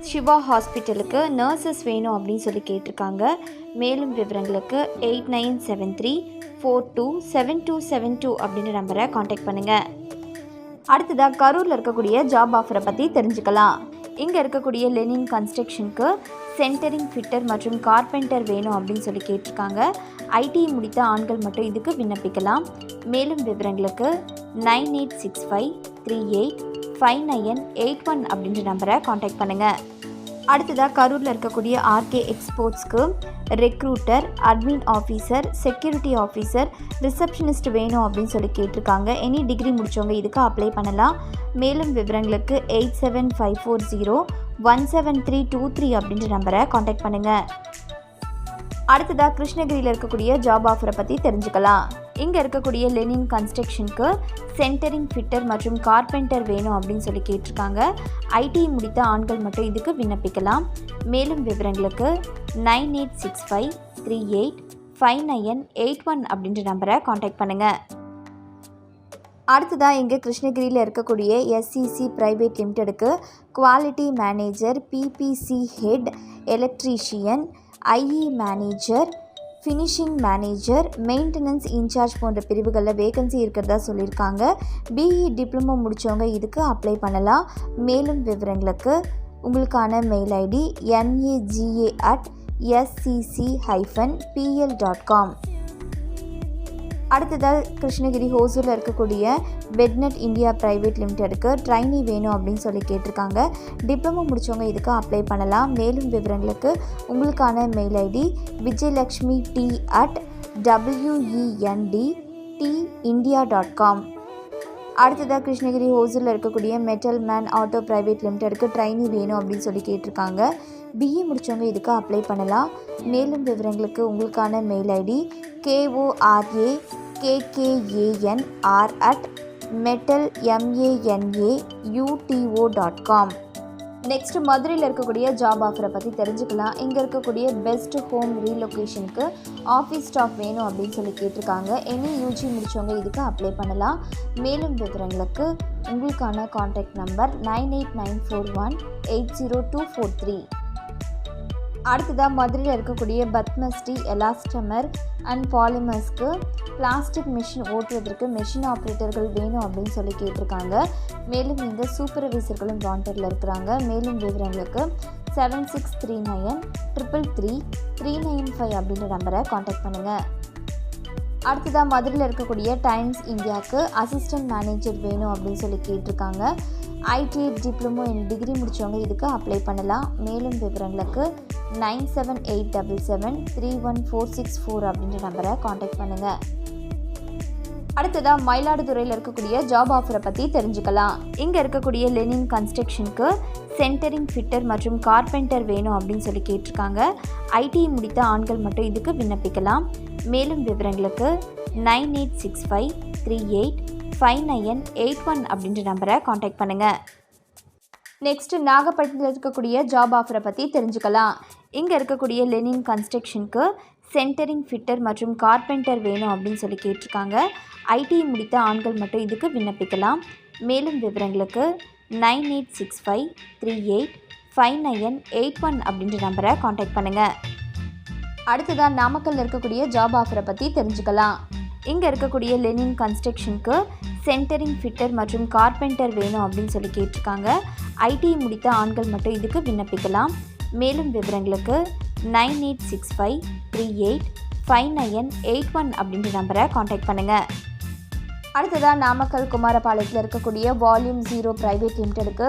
சிவா ஹாஸ்பிட்டலுக்கு நர்சஸ் வேணும் அப்படின்னு சொல்லி கேட்டிருக்காங்க. மேலும் விவரங்களுக்கு 8973427272 அப்படின்ற நம்பரை காண்டாக்ட் பண்ணுங்கள். அடுத்ததாக கரூரில் இருக்கக்கூடிய ஜாப் ஆஃபரை பற்றி தெரிஞ்சுக்கலாம். இங்கே இருக்கக்கூடிய லெனின் கன்ஸ்ட்ரக்ஷனுக்கு சென்டரிங் ஃபிட்டர் மற்றும் கார்பெண்டர் வேணும் அப்படின்னு சொல்லி கேட்டிருக்காங்க. ஐடி முடித்த ஆண்கள் மட்டும் இதுக்கு விண்ணப்பிக்கலாம். மேலும் விவரங்களுக்கு 9865385981 அப்படின்ற நம்பரை காண்டாக்ட் பண்ணுங்கள். அடுத்ததாக கரூரில் இருக்கக்கூடிய RK எக்ஸ்போர்ட்ஸ்க்கு recruiter, admin officer, security officer, receptionist வேணும் அப்படின்னு சொல்லி கேட்டிருக்காங்க. எனி டிகிரி முடித்தவங்க இதுக்கு அப்ளை பண்ணலாம். மேலும் விவரங்களுக்கு 8754017323 அப்படின்ற நம்பரை காண்டாக்ட் பண்ணுங்கள். அடுத்ததாக கிருஷ்ணகிரியில் இருக்கக்கூடிய ஜாப் ஆஃபரை பற்றி தெரிஞ்சுக்கலாம். இங்கே இருக்கக்கூடிய லெனின் கன்ஸ்ட்ரக்ஷனுக்கு சென்டரிங் ஃபிட்டர் மற்றும் கார்பெண்டர் வேணும் அப்படின்னு சொல்லி கேட்டிருக்காங்க. ஐடி முடித்த ஆண்கள் மட்டும் இதுக்கு விண்ணப்பிக்கலாம். மேலும் விவரங்களுக்கு 9865385981 அப்படின்ற நம்பரை காண்டாக்ட் பண்ணுங்கள். அடுத்ததாக இங்கே கிருஷ்ணகிரியில் இருக்கக்கூடிய SCC பிரைவேட் லிமிட்டெடுக்கு quality manager, PPC head, electrician, IE manager, finishing manager, maintenance incharge போன்ற பிரிவுகளில் வேகன்சி இருக்கிறதா சொல்லியிருக்காங்க. BE டிப்ளமோ முடித்தவங்க இதுக்கு அப்ளை பண்ணலாம். மேலும் விவரங்களுக்கு உங்களுக்கான மெயில் ID naga@scc-pl.com. அடுத்ததாக கிருஷ்ணகிரி ஹோசூரில் இருக்கக்கூடிய பெட்நெட் இந்தியா பிரைவேட் லிமிட்டெடுக்கு ட்ரைனி வேணும் அப்படின்னு சொல்லி கேட்டிருக்காங்க. டிப்ளமோ முடித்தவங்க இதுக்கு அப்ளை பண்ணலாம். மேலும் விவரங்களுக்கு உங்களுக்கான மெயில் ID vijayalakshmi@wendtindia.com. அடுத்ததாக கிருஷ்ணகிரி ஹோசூரில் இருக்கக்கூடிய மெட்டல் மேன் ஆட்டோ ப்ரைவேட் லிமிடெடுக்கு ட்ரைனி வேணும் அப்படின்னு சொல்லி கேட்டிருக்காங்க. பிஇ முடித்தவங்க இதுக்கு அப்ளை பண்ணலாம். மேலும் விவரங்களுக்கு உங்களுக்கான மெயில் ஐடி KORAKKAN@metalMANAUTO.com. நெக்ஸ்ட் மதுரையில் இருக்கக்கூடிய ஜாப் ஆஃபரை பற்றி தெரிஞ்சுக்கலாம். இங்கே இருக்கக்கூடிய பெஸ்ட் ஹோம் ரீலொகேஷனுக்கு ஆஃபீஸ் ஸ்டாஃப் வேணும் அப்படின்னு சொல்லி கேட்டிருக்காங்க. எனி யூஜி முடித்தவங்க இதுக்கு அப்ளை பண்ணலாம். மேலும் விவரங்களுக்கு உங்களுக்கான கான்டாக்ட் நம்பர் 9894180243. அடுத்ததாக மதுரையில் இருக்கக்கூடிய பத்மஸ்ரீ எலாஸ்டமர் அண்ட் பாலிமர்ஸ்க்கு பிளாஸ்டிக் மிஷின் ஓட்டுவதற்கு மெஷின் ஆப்ரேட்டர்கள் வேணும் அப்படின்னு சொல்லி கேட்டிருக்காங்க. மேலும் இங்கே சூப்பர்வைசர்களும் வாண்டரில் இருக்கிறாங்க. மேலும் விவரங்களுக்கு 7639333395 அப்படின்ற நம்பரை காண்டாக்ட் பண்ணுங்கள். அடுத்ததாக மதுரையில் இருக்கக்கூடிய டைம்ஸ் இந்தியாவுக்கு அசிஸ்டன்ட் மேனேஜர் வேணும் அப்படின்னு சொல்லி கேட்டிருக்காங்க. ஐடிஐ டிப்ளமோ இன் டிகிரி முடித்தவங்க இதுக்கு அப்ளை பண்ணலாம். மேலும் விவரங்களுக்கு 9787731464 அப்படின்ற நம்பரை காண்டாக்ட் பண்ணுங்கள். அடுத்ததாக மயிலாடுதுறையில் இருக்கக்கூடிய ஜாப் ஆஃபரை பற்றி தெரிஞ்சுக்கலாம். இங்கே இருக்கக்கூடிய லெனின் கன்ஸ்ட்ரக்ஷனுக்கு சென்டரிங் ஃபிட்டர் மற்றும் கார்பெண்டர் வேணும் அப்படின்னு சொல்லி கேட்டிருக்காங்க. ஐடிஐ முடித்த ஆண்கள் மட்டும் இதுக்கு விண்ணப்பிக்கலாம். மேலும் விவரங்களுக்கு 9865385981 அப்படின்ற நம்பரை காண்டாக்ட் பண்ணுங்கள். நெக்ஸ்ட்டு நாகப்பட்டினத்தில் இருக்கக்கூடிய ஜாப் ஆஃபரை பற்றி தெரிஞ்சுக்கலாம். இங்கே இருக்கக்கூடிய லெனின் கன்ஸ்ட்ரக்ஷனுக்கு சென்டரிங் ஃபிட்டர் மற்றும் கார்பெண்டர் வேணும் அப்படின்னு சொல்லி கேட்டிருக்காங்க. ஐடிஐ முடித்த ஆண்கள் மட்டும் இதுக்கு விண்ணப்பிக்கலாம். மேலும் விவரங்களுக்கு 9865385981 அப்படின்ற நம்பரை காண்டாக்ட் பண்ணுங்கள். அடுத்ததாக நாமக்கல்ல இருக்கக்கூடிய ஜாப் ஆஃபரை பற்றி தெரிஞ்சுக்கலாம். இங்கே இருக்கக்கூடிய லெனின் கன்ஸ்ட்ரக்ஷனுக்கு சென்டரிங் ஃபிட்டர் மற்றும் கார்பெண்டர் வேணும் அப்படின்னு சொல்லி கேட்டிருக்காங்க. ஐடிஐ முடித்த ஆண்கள் மட்டும் இதுக்கு விண்ணப்பிக்கலாம். மேலும் விவரங்களுக்கு 9865385981 அப்படின்ற நம்பரை காண்டாக்ட் பண்ணுங்கள். அடுத்ததாக நாமக்கல் குமாரபாளையத்தில் இருக்கக்கூடிய வால்யூம் 0 ப்ரைவேட் லிமிடெடுக்கு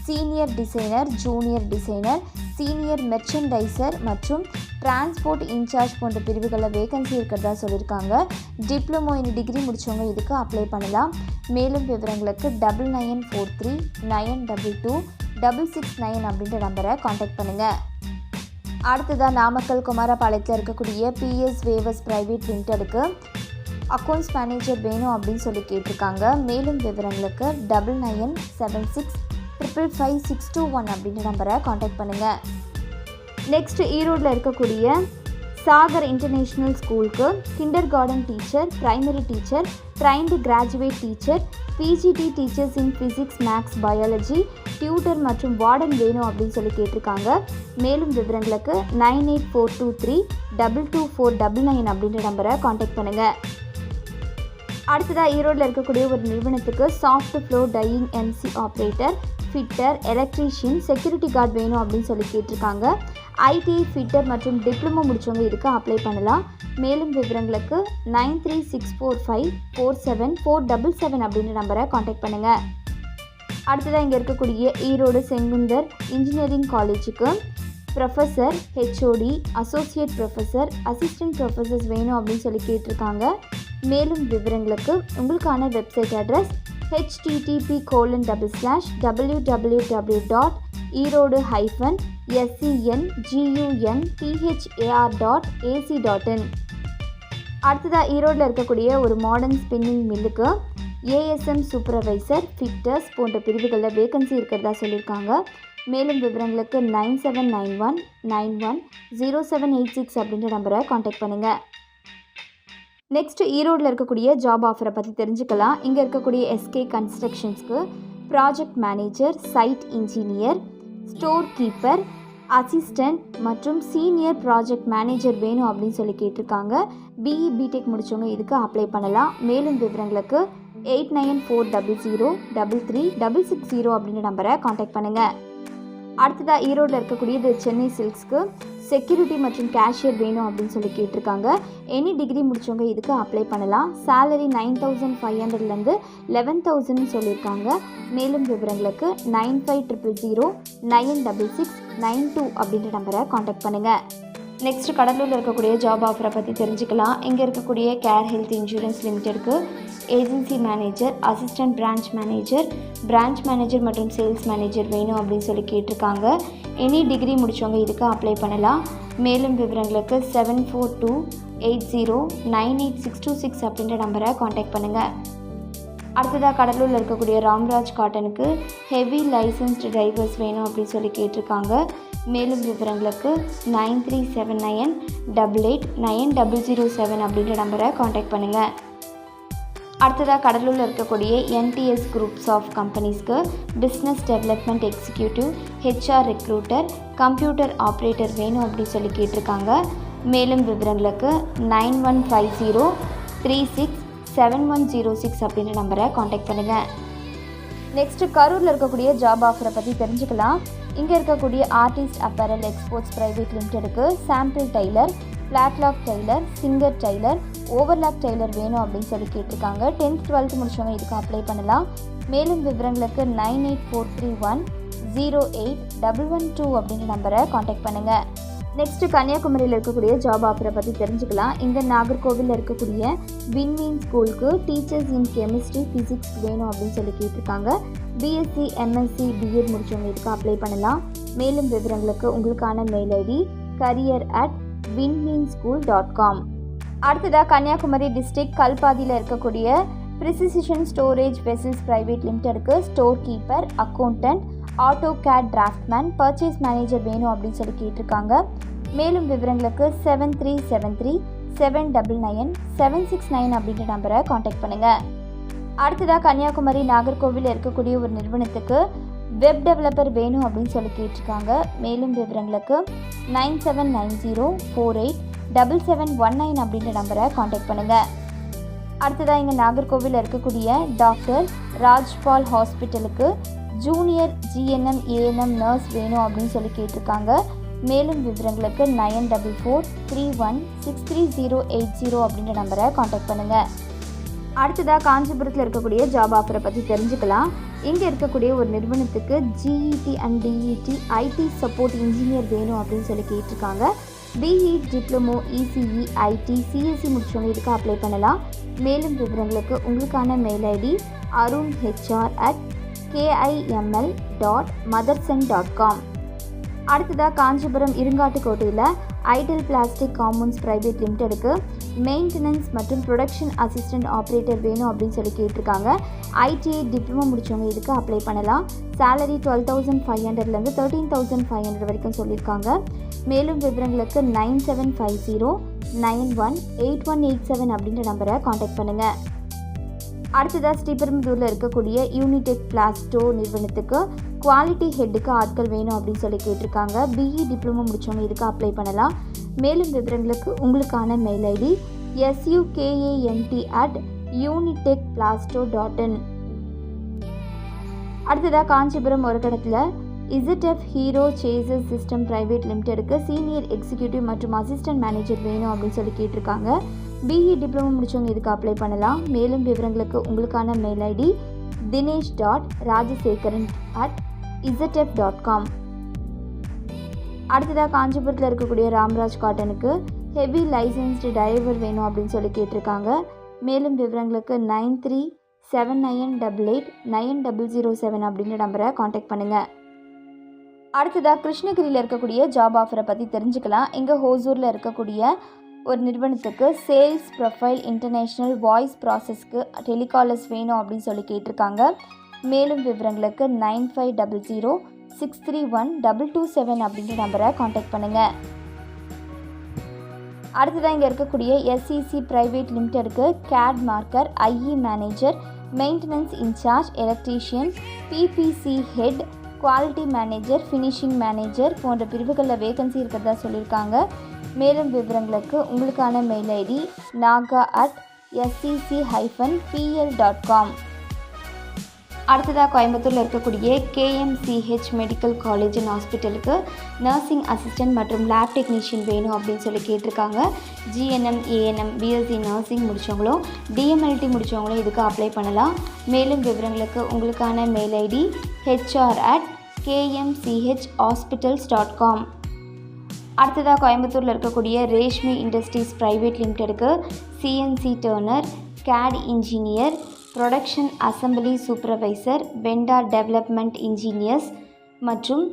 senior designer, junior designer, senior merchandiser மற்றும் டிரான்ஸ்போர்ட் இன்சார்ஜ் போன்ற பிரிவுகளில் வேகன்சி இருக்கிறதா சொல்லியிருக்காங்க. டிப்ளமோ இன் டிகிரி முடித்தவங்க இதுக்கு அப்ளை பண்ணலாம். மேலும் விவரங்களுக்கு 9943922669 அப்படின்ற நம்பரை காண்டாக்ட் பண்ணுங்கள். அடுத்ததாக நாமக்கல் குமாரபாளையத்தில் இருக்கக்கூடிய பிஎஸ் வேவர்ஸ் ப்ரைவேட் லிமிடெடுக்கு அக்கௌண்ட்ஸ் மேனேஜர் வேணும் அப்படின்னு சொல்லி கேட்டிருக்காங்க. மேலும் விவரங்களுக்கு 9976555621 அப்படின்ற நம்பரை காண்டாக்ட் பண்ணுங்கள். நெக்ஸ்ட் ஈரோடில் இருக்கக்கூடிய சாகர் இன்டர்நேஷ்னல் ஸ்கூலுக்கு kindergarten teacher, primary teacher, trained graduate teacher, PGT teachers in physics, maths, biology, tutor மற்றும் வார்டன் வேணும் அப்படின்னு சொல்லி கேட்டிருக்காங்க. மேலும் விவரங்களுக்கு 9842322499 அப்படின்ற நம்பரை காண்டாக்ட் பண்ணுங்கள். அடுத்ததாக ஈரோடில் இருக்கக்கூடிய ஒரு நிறுவனத்துக்கு soft flow dyeing MC operator, fitter, electrician, security guard வேணும் அப்படின்னு சொல்லி கேட்டிருக்காங்க. ஐடிஐ ஃபிட்டர் மற்றும் டிப்ளமோ முடித்தவங்க இதுக்கு அப்ளை பண்ணலாம். மேலும் விவரங்களுக்கு 9364547477 அப்படின்ற நம்பரை காண்டாக்ட் பண்ணுங்கள். அடுத்ததாக இங்கே இருக்கக்கூடிய ஈரோடு செங்குந்தர் இன்ஜினியரிங் காலேஜுக்கு professor, HOD, associate professor, assistant professors வேணும் அப்படின்னு சொல்லி கேட்டிருக்காங்க. மேலும் விவரங்களுக்கு உங்களுக்கான வெப்சைட் அட்ரஸ் http://www.erode-sengunthar.ac.in. அடுத்ததாக ஈரோடில் இருக்கக்கூடிய ஒரு மாடர்ன் ஸ்பின்னிங் மில்லுக்கு ஏஎஸ்எம் சூப்பர்வைசர், ஃபிட்டர்ஸ் போன்ற பிரிவுகளில் வேகன்சி இருக்கிறதா சொல்லியிருக்காங்க. மேலும் விவரங்களுக்கு 9791910786 அப்படின்ற நம்பரை காண்டாக்ட் பண்ணுங்கள். நெக்ஸ்ட் ஈரோடில் இருக்கக்கூடிய ஜாப் ஆஃபரை பற்றி தெரிஞ்சுக்கலாம். இங்கே இருக்கக்கூடிய எஸ்கே கன்ஸ்ட்ரக்ஷன்ஸ்க்கு project manager, site engineer, store keeper, assistant மற்றும் சீனியர் ப்ராஜெக்ட் மேனேஜர் வேணும் அப்படின்னு சொல்லி கேட்டிருக்காங்க. பிஇ பிடெக் முடித்தவங்க இதுக்கு அப்ளை பண்ணலாம். மேலும் விவரங்களுக்கு 8940033660 அப்படின்ற நம்பரை காண்டாக்ட் பண்ணுங்கள். அடுத்ததாக ஈரோடில் இருக்கக்கூடியது சென்னை சில்க்ஸ்க்கு செக்யூரிட்டி மற்றும் கேஷியர் வேணும் அப்படின்னு சொல்லி கேட்டிருக்காங்க. எனி டிகிரி முடித்தவங்க இதுக்கு அப்ளை பண்ணலாம். சேலரி 9500லேருந்து 11000 சொல்லியிருக்காங்க. மேலும் விவரங்களுக்கு 9500096692 அப்படின்ற நம்பரை காண்டாக்ட் பண்ணுங்கள். நெக்ஸ்ட் கடலூரில் இருக்கக்கூடிய ஜாப் ஆஃபரை பற்றி தெரிஞ்சுக்கலாம். இங்கே இருக்கக்கூடிய கேர் ஹெல்த் இன்சூரன்ஸ் லிமிடெடுக்கு agency manager, assistant branch manager மற்றும் சேல்ஸ் மேனேஜர் வேணும் அப்படின்னு சொல்லி கேட்டிருக்காங்க. எனி டிகிரி முடித்தவங்க இதுக்கு அப்ளை பண்ணலாம். மேலும் விவரங்களுக்கு 7428098626 அப்படின்ற நம்பரை காண்டாக்ட் பண்ணுங்கள். அடுத்ததாக கடலூரில் இருக்கக்கூடிய ராம்ராஜ் காட்டனுக்கு ஹெவி லைசன்ஸ்டு டிரைவர்ஸ் வேணும் அப்படின்னு சொல்லி கேட்டிருக்காங்க. மேலும் விவரங்களுக்கு 9379889007 அப்படின்ற நம்பரை காண்டாக்ட் பண்ணுங்கள். அடுத்ததாக கடலூரில் இருக்கக்கூடிய NTS குரூப்ஸ் ஆஃப் கம்பெனிஸ்க்கு business development executive, HR recruiter, computer operator வேணும் அப்படின்னு சொல்லி கேட்டிருக்காங்க. மேலும் விவரங்களுக்கு 9150367106 அப்படின்ற நம்பரை காண்டாக்ட் பண்ணுங்கள். நெக்ஸ்ட்டு கரூரில் இருக்கக்கூடிய ஜாப் ஆஃபரை பற்றி தெரிஞ்சுக்கலாம். இங்கே இருக்கக்கூடிய ஆர்டிஸ்ட் அப்பரல் எக்ஸ்போர்ட்ஸ் பிரைவேட் லிமிடெடுக்கு sample tailor, flatlock tailor, singer tailor, overlock tailor வேணும் அப்படின்னு சொல்லி கேட்டிருக்காங்க. 10th 12th முடிச்சவங்க இதுக்கு அப்ளை பண்ணலாம். மேலும் விவரங்களுக்கு 9843108112 அப்படின்ற நம்பரை காண்டாக்ட் பண்ணுங்கள். நெக்ஸ்ட்டு கன்னியாகுமரியில் இருக்கக்கூடிய ஜாப் ஆஃபரை பற்றி தெரிஞ்சுக்கலாம். இங்கே நாகர்கோவிலில் இருக்கக்கூடிய வின்மீன் ஸ்கூலுக்கு டீச்சர்ஸ் இன் கெமிஸ்ட்ரி, ஃபிசிக்ஸ் வேணும் அப்படின்னு சொல்லி கேட்டிருக்காங்க. BSc, MSc, BEd முடிச்சவங்க இதுக்கு அப்ளை பண்ணலாம். மேலும் விவரங்களுக்கு உங்களுக்கான மெயில் ஐடி career@winmeanschool.com. அடுத்ததாக கன்னியாகுமரி டிஸ்ட்ரிக்ட் கல்பாதியில் இருக்கக்கூடிய ப்ரிசிஷன் ஸ்டோரேஜ் வெசல்ஸ் பிரைவேட் லிமிடெடுக்கு store keeper, accountant, AutoCAD draftsman, purchase manager வேணும் அப்படின்னு சொல்லி கேட்டிருக்காங்க. மேலும் விவரங்களுக்கு 7373799769 அப்படின்ற நம்பரை காண்டாக்ட் பண்ணுங்கள். அடுத்ததாக கன்னியாகுமரி நாகர்கோவில் இருக்கக்கூடிய ஒரு நிறுவனத்துக்கு வெப் டெவலப்பர் வேணும் அப்படின்னு சொல்லி கேட்டிருக்காங்க. மேலும் விவரங்களுக்கு 9790487719 அப்படின்ற நம்பரை காண்டாக்ட் பண்ணுங்கள். அடுத்ததாக இங்கே நாகர்கோவில் இருக்கக்கூடிய டாக்டர் ராஜ்பால் ஹாஸ்பிட்டலுக்கு ஜூனியர் GNM ANM நர்ஸ் வேணும் அப்படின்னு சொல்லி கேட்டிருக்காங்க. மேலும் விவரங்களுக்கு 9431613080 அப்படின்ற நம்பரை காண்டாக்ட் பண்ணுங்கள். அடுத்ததாக காஞ்சிபுரத்தில் இருக்கக்கூடிய ஜாப் ஆஃபரை பற்றி தெரிஞ்சுக்கலாம். இங்கே இருக்கக்கூடிய ஒரு நிறுவனத்துக்கு GET and DET IT support engineer வேணும் அப்படின்னு சொல்லி கேட்டிருக்காங்க. BE diploma, ECE, IT, CSE முடிச்சவங்க இதுக்கு அப்ளை பண்ணலாம். மேலும் விவரங்களுக்கு உங்களுக்கான மெயில் ஐடி arunhr@kiml.motherson.com. அடுத்ததாக காஞ்சிபுரம் இருங்காட்டுக்கோட்டையில் ஐடல் பிளாஸ்டிக் காம்பவுண்ட்ஸ் பிரைவேட் லிமிடெடுக்கு மெயின்டெனன்ஸ் மற்றும் ப்ரொடக்ஷன் அசிஸ்டன்ட் ஆப்ரேட்டர் வேணும் அப்படின்னு சொல்லி கேட்டிருக்காங்க. ITI டிப்ளமோ முடிச்சவங்க இதுக்கு அப்ளை பண்ணலாம். சேலரி 12,500லேருந்து 13,500 வரைக்கும் சொல்லியிருக்காங்க. மேலும் விவரங்களுக்கு 9750918187 அப்படின்ற நம்பரை காண்டாக்ட் பண்ணுங்கள். அடுத்ததாக ஸ்ரீபெரும்புதூரில் இருக்கக்கூடிய யூனிடெக் பிளாஸ்டோ நிறுவனத்துக்கு குவாலிட்டி ஹெட்டுக்கு ஆட்கள் வேணும் அப்படின்னு சொல்லி கேட்டிருக்காங்க. BE டிப்ளமோ முடிச்சவங்க இதுக்கு அப்ளை பண்ணலாம். மேலும் விவரங்களுக்கு உங்களுக்கான மெயில் ஐடி sukant@unitechplasto.in. அடுத்ததாக காஞ்சிபுரம் ஒரு கடத்தில் ZF Hero chassis system private லிமிடெடுக்கு சீனியர் எக்ஸிக்யூட்டிவ் மற்றும் அசிஸ்டன்ட் மேனேஜர் வேணும் அப்படின்னு சொல்லி கேட்டிருக்காங்க. BE டிப்ளமோ முடிச்சவங்க இதுக்கு அப்ளை பண்ணலாம். மேலும் விவரங்களுக்கு உங்களுக்கான மெயில் ஐடி dinesh.rajasekharan@zf.com. அடுத்ததாக காஞ்சிபுரத்தில் இருக்கக்கூடிய ராம்ராஜ் காட்டனுக்கு ஹெவி லைசன்ஸ்டு டிரைவர் வேணும் அப்படின்னு சொல்லி கேட்டிருக்காங்க. மேலும் விவரங்களுக்கு 9379889007 அப்படின்ற நம்பரை காண்டாக்ட் பண்ணுங்கள். அடுத்ததாக கிருஷ்ணகிரியில் இருக்கக்கூடிய ஜாப் ஆஃபரை பற்றி தெரிஞ்சுக்கலாம். இங்கே ஹோசூரில் இருக்கக்கூடிய ஒரு நிறுவனத்துக்கு சேல்ஸ் ப்ரொஃபைல் இன்டர்நேஷ்னல் வாய்ஸ் ப்ராசஸ்க்கு டெலிகாலர்ஸ் வேணும் அப்படின்னு சொல்லி கேட்டிருக்காங்க. மேலும் விவரங்களுக்கு 9500631227 அப்படின்ற நம்பரை காண்டாக்ட் பண்ணுங்கள். அடுத்ததாக இங்கே இருக்கக்கூடிய SEC பிரைவேட் லிமிடெடுக்கு CAD marker, IE manager, maintenance in charge, electrician, PPC head, quality manager, finishing manager போன்ற பிரிவுகளில் வேகன்சி இருக்கிறதா சொல்லியிருக்காங்க. மேலும் விவரங்களுக்கு உங்களுக்கான மெயில் ஐடி naga@scc-pl.com. அடுத்ததாக கோயம்புத்தூரில் இருக்கக்கூடிய KMCH மெடிக்கல் காலேஜ் அண்ட் ஹாஸ்பிட்டலுக்கு நர்சிங் அசிஸ்டன்ட் மற்றும் லேப் டெக்னீஷியன் வேணும் அப்படின்னு சொல்லி கேட்டிருக்காங்க. GNM ANM BSc நர்சிங் முடித்தவங்களும் DMLT முடித்தவங்களும் இதுக்கு அப்ளை பண்ணலாம். மேலும் விவரங்களுக்கு உங்களுக்கான மெயில் ஐடி HR@kmchhospitals.com. அடுத்ததாக கோயம்புத்தூரில் இருக்கக்கூடிய ரேஷ்மி இண்டஸ்ட்ரீஸ் ப்ரைவேட் லிமிடெடுக்கு CNC turner, CAD engineer, production assembly supervisor, vendor development engineers மற்றும்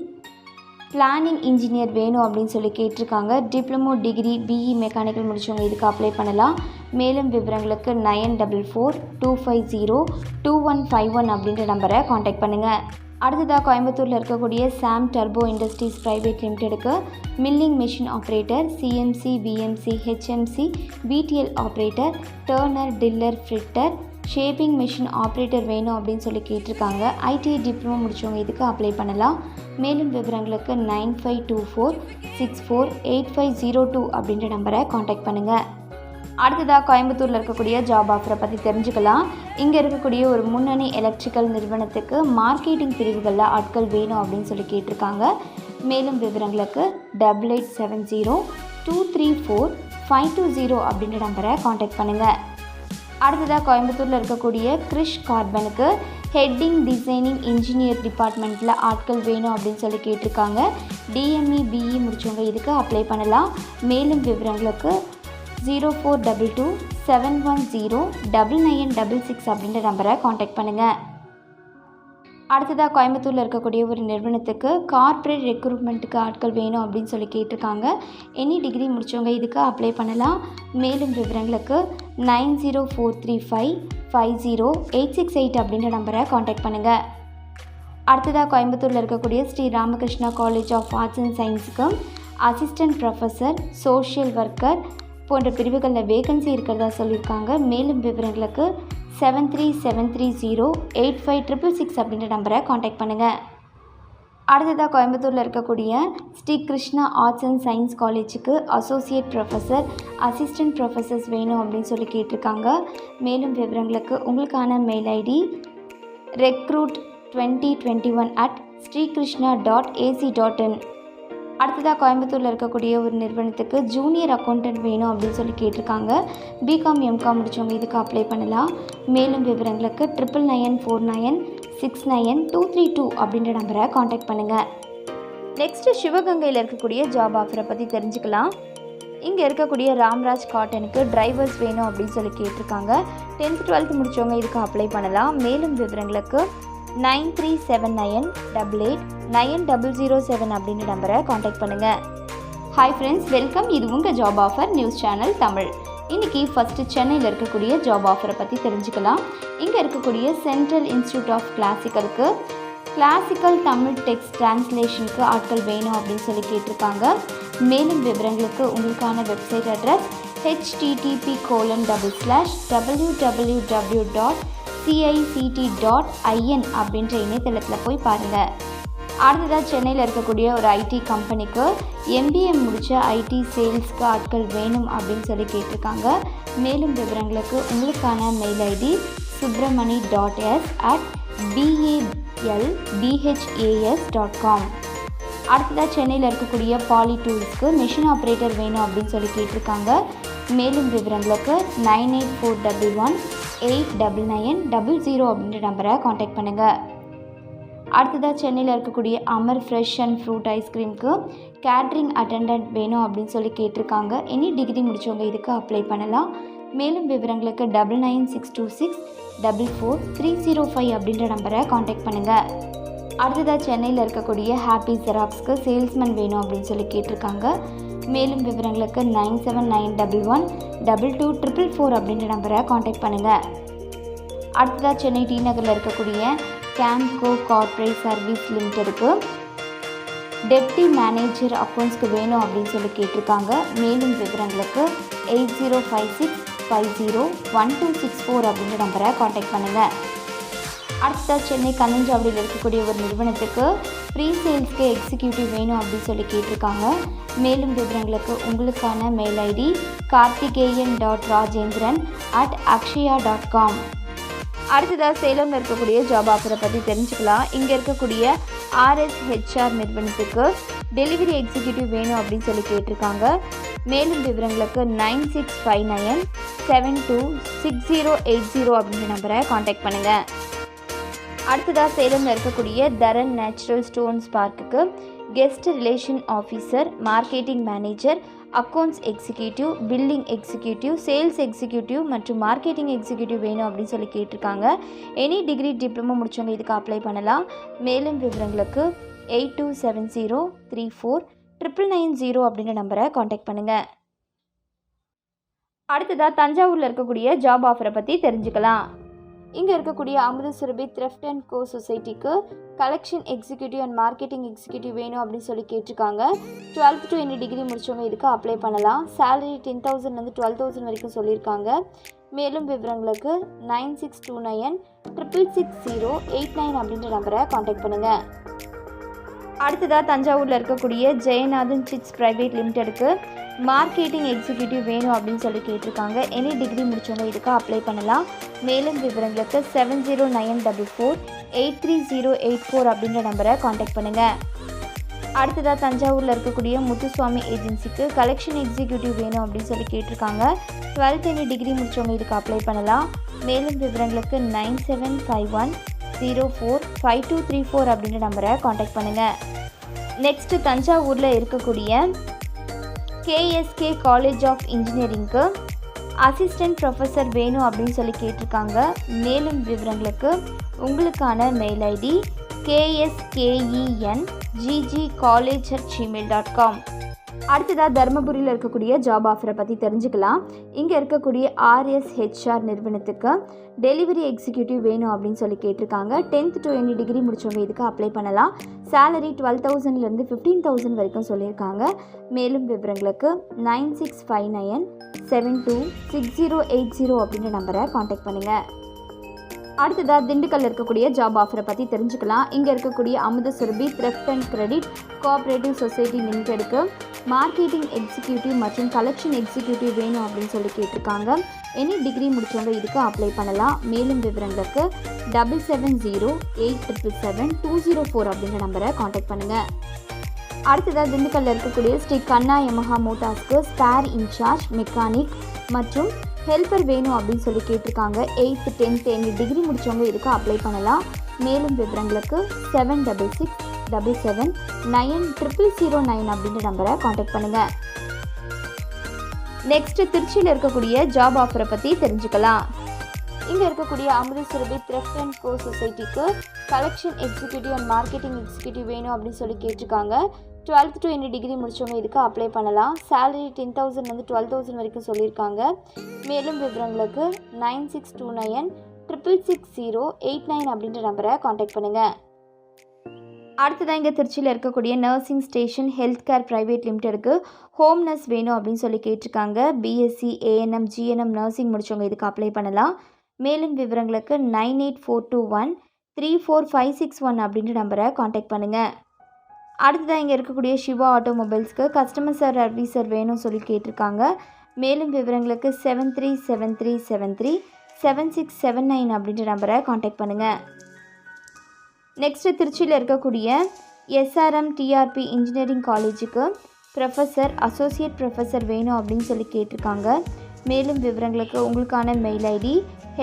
பிளானிங் இன்ஜினியர் வேணும் அப்படின்னு சொல்லி கேட்டிருக்காங்க. டிப்ளமோ டிகிரி பிஇ மெக்கானிக்கல் முடிச்சவங்க இதுக்கு அப்ளை பண்ணலாம். மேலும் விவரங்களுக்கு 9442502151 அப்படின்ற நம்பரை காண்டாக்ட் பண்ணுங்கள். அடுத்ததாக கோயம்புத்தூரில் இருக்கக்கூடிய சாம் டர்போ இண்டஸ்ட்ரீஸ் ப்ரைவேட் லிமிடெடுக்கு milling machine operator, CMC, PMC, HMC, PDL operator, turner, tiller, fitter, shaping machine operator வேணும் அப்படின்னு சொல்லி கேட்டிருக்காங்க. ஐடிஐ டிப்ளமோ முடிச்சவங்க இதுக்கு அப்ளை பண்ணலாம். மேலும் விவரங்களுக்கு 9524648502 அப்படின்ற நம்பரை காண்டாக்ட் பண்ணுங்கள். அடுத்ததாக கோயம்புத்தூரில் இருக்கக்கூடிய ஜாப் ஆஃபரை பற்றி தெரிஞ்சுக்கலாம். இங்கே இருக்கக்கூடிய ஒரு முன்னணி எலக்ட்ரிக்கல் நிறுவனத்துக்கு மார்க்கெட்டிங் பிரிவுகளில் ஆட்கள் வேணும் அப்படின்னு சொல்லி கேட்டிருக்காங்க. மேலும் விவரங்களுக்கு 8870234520 அப்படின்ற நம்பரை காண்டாக்ட் பண்ணுங்கள். அடுத்ததாக கோயம்புத்தூரில் இருக்கக்கூடிய கிரிஷ் கார்பனுக்கு ஹெட்டிங் டிசைனிங் இன்ஜினியர் டிபார்ட்மெண்ட்டில் ஆட்கள் வேணும் அப்படின்னு சொல்லி கேட்டிருக்காங்க. டிஎம்இ பிஇ முடிச்சவங்க இதுக்கு அப்ளை பண்ணலாம். மேலும் விவரங்களுக்கு 042271099966 அப்படின்ற நம்பரை காண்டாக்ட் பண்ணுங்கள். அடுத்ததாக கோயம்புத்தூரில் இருக்கக்கூடிய ஒரு நிறுவனத்துக்கு கார்ப்பரேட் ரெக்ரூட்மெண்ட்டுக்கு ஆட்கள் வேணும் அப்படின்னு சொல்லி கேட்டிருக்காங்க. எனி டிகிரி முடித்தவங்க இதுக்கு அப்ளை பண்ணலாம். மேலும் விவரங்களுக்கு 9043550868 அப்படின்ற நம்பரை காண்டாக்ட் பண்ணுங்கள். அடுத்ததாக கோயம்புத்தூரில் இருக்கக்கூடிய Sri Ramakrishna college of arts and சயின்ஸுக்கு அசிஸ்டன்ட் ப்ரொஃபஸர், சோஷியல் ஒர்க்கர் போன்ற பிரிவுகளில் வேகன்சி இருக்கிறதா சொல்லியிருக்காங்க. மேலும் விவரங்களுக்கு 7373085666 அப்படின்ற நம்பரை காண்டாக்ட் பண்ணுங்கள். அடுத்ததாக கோயம்புத்தூரில் இருக்கக்கூடிய Sri Krishna arts and science காலேஜுக்கு அசோசியேட் ப்ரொஃபஸர், அசிஸ்டன்ட் ப்ரொஃபஸர்ஸ் வேணும் அப்படின்னு சொல்லி கேட்டிருக்காங்க. மேலும் விவரங்களுக்கு உங்களுக்கான மெயில் ஐடி recruit2021@srikrishna.ac.in. அடுத்ததாக கோயம்புத்தூரில் இருக்கக்கூடிய ஒரு நிறுவனத்துக்கு ஜூனியர் அக்கௌண்டன்ட் வேணும் அப்படின்னு சொல்லி கேட்டிருக்காங்க. பிகாம் எம்காம் முடிச்சவங்க இதுக்கு அப்ளை பண்ணலாம். மேலும் விவரங்களுக்கு 9949692232 அப்படின்ற நம்பரை காண்டாக்ட் பண்ணுங்கள். நெக்ஸ்ட்டு சிவகங்கையில் இருக்கக்கூடிய ஜாப் ஆஃபரை பற்றி தெரிஞ்சுக்கலாம். இங்கே இருக்கக்கூடிய ராம்ராஜ் காட்டனுக்கு டிரைவர்ஸ் வேணும் அப்படின்னு சொல்லி கேட்டிருக்காங்க. 10th 12th முடிச்சவங்க இதுக்கு அப்ளை பண்ணலாம். மேலும் விவரங்களுக்கு 9379889007 அப்படின்ற நம்பரை காண்டாக்ட் பண்ணுங்கள். Hi friends, welcome. இது உங்கள் job offer news channel Tamil. இன்றைக்கி ஃபஸ்ட்டு சென்னையில் இருக்கக்கூடிய ஜாப் ஆஃபரை பற்றி தெரிஞ்சுக்கலாம். இங்கே இருக்கக்கூடிய சென்ட்ரல் இன்ஸ்டியூட் ஆஃப் கிளாசிக்கலுக்கு கிளாசிக்கல் தமிழ் டெக்ஸ்ட் டிரான்ஸ்லேஷனுக்கு ஆட்கள் வேணும் அப்படின்னு சொல்லி கேட்டிருக்காங்க. மேலும் விவரங்களுக்கு உங்களுக்கான வெப்சைட் அட்ரஸ் http://www.cict.in அப்படின்ற இணையதளத்தில் போய் பாருங்கள். அடுத்ததாக சென்னையில் இருக்கக்கூடிய ஒரு ஐடி கம்பெனிக்கு MBA முடித்த ஐடி சேல்ஸ்க்கு ஆட்கள் வேணும் அப்படின்னு சொல்லி கேட்டிருக்காங்க. மேலும் விவரங்களுக்கு உங்களுக்கான மெயில் ஐடி subramani.s@balbhas.com. அடுத்ததாக சென்னையில் இருக்கக்கூடிய பாலி டூல்ஸ்க்கு மிஷின் ஆப்ரேட்டர் வேணும் அப்படின்னு சொல்லி கேட்டிருக்காங்க. மேலும் விவரங்களுக்கு 9841189900 அப்படின்ற நம்பரை காண்டாக்ட் பண்ணுங்கள். அடுத்ததாக சென்னையில் இருக்கக்கூடிய அமர் ஃப்ரெஷ் அண்ட் ஃப்ரூட் ஐஸ்கிரீம்க்கு கேட்ரிங் அட்டெண்டன்ட் வேணும் அப்படின்னு சொல்லி கேட்டிருக்காங்க. எனி டிகிரி முடித்தவங்க இதுக்கு அப்ளை பண்ணலாம். மேலும் விவரங்களுக்கு 9962644305 அப்படின்ற நம்பரை காண்டாக்ட் பண்ணுங்கள். அடுத்ததாக சென்னையில் இருக்கக்கூடிய ஹாப்பி ஜெராக்ஸ்க்கு சேல்ஸ்மேன் வேணும் அப்படின்னு சொல்லி கேட்டிருக்காங்க. மேலும் விவரங்களுக்கு 9791122444 அப்படின்ற நம்பரை காண்டாக்ட் பண்ணுங்கள். அடுத்ததாக சென்னை டி நகரில் இருக்கக்கூடிய கேம்கோ கார்ப்பரேட் சர்வீஸ் லிமிடெடுக்கு டெப்டி மேனேஜர் அக்கௌண்ட்ஸ்க்கு வேணும் அப்படின்னு சொல்லி கேட்டிருக்காங்க. மேலும் விவரங்களுக்கு 8056501264 அப்படின்ற நம்பரை காண்டாக்ட் பண்ணுங்கள். அடுத்ததாக சென்னை கண்ணஞ்சாவடியில் இருக்கக்கூடிய ஒரு நிறுவனத்துக்கு ப்ரீ சேல்ஸ்க்கு எக்ஸிக்யூட்டிவ் வேணும் அப்படின்னு சொல்லி கேட்டிருக்காங்க. மேலும் விவரங்களுக்கு உங்களுக்கான மெயில் ஐடி karthikeyan.rajendran@akshaya.com. அடுத்ததாக சேலமில் இருக்கக்கூடிய ஜாப் ஆஃபரை பற்றி தெரிஞ்சுக்கலாம். இங்கே இருக்கக்கூடிய RSHR நிறுவனத்துக்கு டெலிவரி எக்ஸிக்யூட்டிவ் வேணும் அப்படின்னு சொல்லி கேட்டிருக்காங்க. மேலும் விவரங்களுக்கு 9659726080 அப்படின்ற நம்பரை காண்டாக்ட் பண்ணுங்கள். அடுத்ததாக சேலமில் இருக்கக்கூடிய தரன் நேச்சுரல் ஸ்டோன்ஸ் பார்க்குக்கு guest relation officer, marketing manager, accounts executive, billing executive, sales executive மற்றும் மார்க்கெட்டிங் எக்ஸிக்யூட்டிவ் வேணும் அப்படின்னு சொல்லி கேட்டிருக்காங்க. எனி டிகிரி டிப்ளமோ முடித்தவங்க இதுக்கு அப்ளை பண்ணலாம். மேலும் விவரங்களுக்கு 8270349990 அப்படின்ற நம்பரை காண்டாக்ட் பண்ணுங்கள். அடுத்ததாக தஞ்சாவூரில் இருக்கக்கூடிய ஜாப் ஆஃபரை பற்றி தெரிஞ்சுக்கலாம். இங்கே இருக்கக்கூடிய அமிர்தசுரபி த்ரெஃப்ட் அண்ட் கோ சொசைட்டிக்கு collection executive and marketing executive வேணும் அப்படின்னு சொல்லி கேட்டிருக்காங்க. 12th to any டிகிரி முடித்தவங்க இதுக்கு அப்ளை பண்ணலாம். சேலரி 10,000 12,000 வரைக்கும் சொல்லியிருக்காங்க. மேலும் விவரங்களுக்கு 9629666089 அப்படின்ற நம்பரை காண்டாக்ட் பண்ணுங்கள். அடுத்ததாக தஞ்சாவூரில் இருக்கக்கூடிய ஜெயநாதன் சிட்ஸ் பிரைவேட் லிமிடெடுக்கு மார்க்கெட்டிங் எக்ஸிக்யூட்டிவ் வேணும் அப்படின்னு சொல்லி கேட்டிருக்காங்க. எனி டிகிரி முடித்தவங்க இதுக்கு அப்ளை பண்ணலாம். மேலும் விவரங்களுக்கு 709444838084 அப்படின்ற நம்பரை காண்டாக்ட் பண்ணுங்கள். அடுத்ததாக தஞ்சாவூரில் இருக்கக்கூடிய முத்துசுவாமி ஏஜென்சிக்கு கலெக்ஷன் எக்ஸிக்யூட்டிவ் வேணும் அப்படின்னு சொல்லி கேட்டிருக்காங்க. 12th any டிகிரி முடித்தவங்க இதுக்கு அப்ளை பண்ணலாம். மேலும் விவரங்களுக்கு 9751045234 அப்படின்ற நம்பரை காண்டாக்ட் பண்ணுங்கள். நெக்ஸ்ட்டு தஞ்சாவூரில் இருக்கக்கூடிய கேஎஸ்கே காலேஜ் ஆஃப் இன்ஜினியரிங்க்கு அசிஸ்டன்ட் ப்ரொஃபஸர் வேணும் அப்படின்னு சொல்லி கேட்டிருக்காங்க. மேலும் விவரங்களுக்கு உங்களுக்கான மெயில் ஐடி kskenggg@gmail.com. அடுத்ததாக தருமபுரியில் இருக்கக்கூடிய ஜாப் ஆஃபரை பற்றி தெரிஞ்சுக்கலாம். இங்கே இருக்கக்கூடிய RSHR நிறுவனத்துக்கு டெலிவரி எக்ஸிக்யூட்டிவ் வேணும் அப்படின்னு சொல்லி கேட்டிருக்காங்க. 10th to any டிகிரி முடித்தவங்க இதுக்கு அப்ளை பண்ணலாம். சேலரி 12,000 15,000 வரைக்கும் சொல்லியிருக்காங்க. மேலும் விவரங்களுக்கு 9659726080 அப்படின்ற நம்பரை காண்டாக்ட் பண்ணுங்கள். அடுத்ததாக திண்டுக்கல்ல இருக்கக்கூடிய ஜாப் ஆஃபரை பற்றி தெரிஞ்சுக்கலாம். இங்கே இருக்கக்கூடிய Amirthasurabhi thrift and credit cooperative society லிமிடெடுக்கு மார்க்கெட்டிங் எக்ஸிக்யூட்டிவ் மற்றும் கலெக்ஷன் எக்ஸிக்யூட்டிவ் வேணும் அப்படின்னு சொல்லி கேட்டிருக்காங்க. எனி டிகிரி முடித்தவங்க இதுக்கு அப்ளை பண்ணலாம். மேலும் விவரங்களுக்கு 7708777204 அப்படின்ற நம்பரை காண்டாக்ட் பண்ணுங்கள். அடுத்ததாக திண்டுக்கல்ல இருக்கக்கூடிய ஸ்ரீ கண்ணா யமஹா மோட்டார்ஸ்க்கு ஸ்பேர் இன்சார்ஜ், மெக்கானிக் மற்றும் ஹெல்ப்பர் வேணும் அப்படின்னு சொல்லி கேட்டிருக்காங்க. 8th 10th any டிகிரி முடித்தவங்க இதுக்கு அப்ளை பண்ணலாம். மேலும் விவரங்களுக்கு 7677790009 அப்படின்ற நம்பரை காண்டாக்ட் பண்ணுங்கள். நெக்ஸ்ட் திருச்சியில் இருக்கக்கூடிய ஜாப் ஆஃபரை பற்றி தெரிஞ்சுக்கலாம். இங்கே இருக்கக்கூடிய அமிர்தசுரபி த்ரெஃப்ட் அண்ட் கோ சொசைட்டிக்கு collection executive and marketing executive வேணும் அப்படின்னு சொல்லி கேட்டிருக்காங்க. 12th to any டிகிரி முடித்தவங்க இதுக்கு அப்ளை பண்ணலாம். சேலரி 10,000 12,000 வரைக்கும் சொல்லியிருக்காங்க. மேலும் விவரங்களுக்கு 9629666089 அப்படின்ற நம்பரை காண்டாக்ட் பண்ணுங்கள். அடுத்ததாக இங்கே திருச்சியில் இருக்கக்கூடிய nursing station health care private லிமிடெடுக்கு ஹோம் நர்ஸ் வேணும் அப்படின்னு சொல்லி கேட்டிருக்காங்க. BSc ANM GNM நர்சிங் முடித்தவங்க இதுக்கு அப்ளை பண்ணலாம். மேலும் விவரங்களுக்கு 9842134561 அப்படின்ற நம்பரை காண்டாக்ட் பண்ணுங்கள். அடுத்ததாக இங்கே இருக்கக்கூடிய சிவா ஆட்டோமொபைல்ஸ்க்கு கஸ்டமர் சர்வீசர் வேணும் சொல்லி கேட்டிருக்காங்க. மேலும் விவரங்களுக்கு 7373737679 அப்படின்ற நம்பரை காண்டாக்ட் பண்ணுங்கள். நெக்ஸ்ட்டு திருச்சியில் இருக்கக்கூடிய SRM TRP இன்ஜினியரிங் காலேஜுக்கு ப்ரொஃபஸர், அசோசியேட் ப்ரொஃபஸர் வேணும் அப்படின்னு சொல்லி கேட்டிருக்காங்க. மேலும் விவரங்களுக்கு உங்களுக்கான மெயில் ஐடி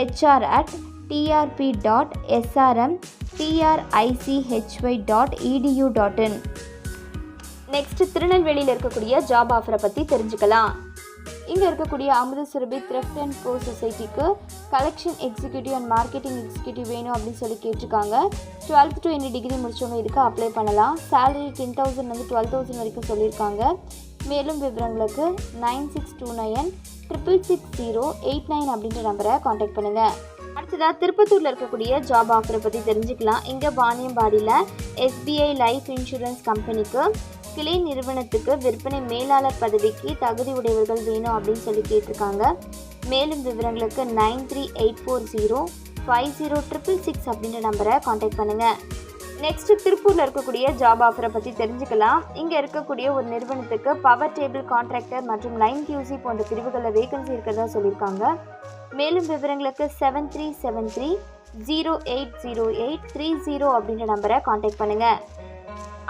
hr@trp.srmtrichy.edu.in. நெக்ஸ்ட் திருநெல்வேலியில் இருக்கக்கூடிய ஜாப் ஆஃபரை பற்றி தெரிஞ்சுக்கலாம். இங்கே இருக்கக்கூடிய அமிர்தசுரபி த்ரெஃப்ட் அண்ட் கோ சொசைட்டிக்கு collection executive and marketing executive வேணும் அப்படின்னு சொல்லி கேட்டிருக்காங்க. 12th to any டிகிரி முடித்தவங்க இதுக்கு அப்ளை பண்ணலாம். சேலரி 10,000 12,000 வரைக்கும் சொல்லியிருக்காங்க. மேலும் விவரங்களுக்கு 9629666089 அப்படின்ற நம்பரை காண்டாக்ட் பண்ணுங்கள். அடுத்ததாக திருப்பத்தூரில் இருக்கக்கூடிய ஜாப் ஆஃபரை பற்றி தெரிஞ்சுக்கலாம். இங்கே வாணியம்பாடியில் SBI லைஃப் இன்சூரன்ஸ் கம்பெனிக்கு கிளை நிறுவனத்துக்கு விற்பனை மேலாளர் பதவிக்கு தகுதி உடையவர்கள் வேணும் அப்படின்னு சொல்லி கேட்டிருக்காங்க. மேலும் விவரங்களுக்கு 9384050666 அப்படின்ற நம்பரை காண்டாக்ட் பண்ணுங்கள். நெக்ஸ்ட்டு திருப்பூரில் இருக்கக்கூடிய ஜாப் ஆஃபரை பற்றி தெரிஞ்சுக்கலாம். இங்கே இருக்கக்கூடிய ஒரு நிறுவனத்துக்கு பவர் டேபிள் கான்ட்ராக்டர் மற்றும் லைன் QC போன்ற பிரிவுகளில் வேகன்சி இருக்கிறதா சொல்லியிருக்காங்க. மேலும் விவரங்களுக்கு 7373080830 அப்படின்ற நம்பரை காண்டாக்ட் பண்ணுங்கள்.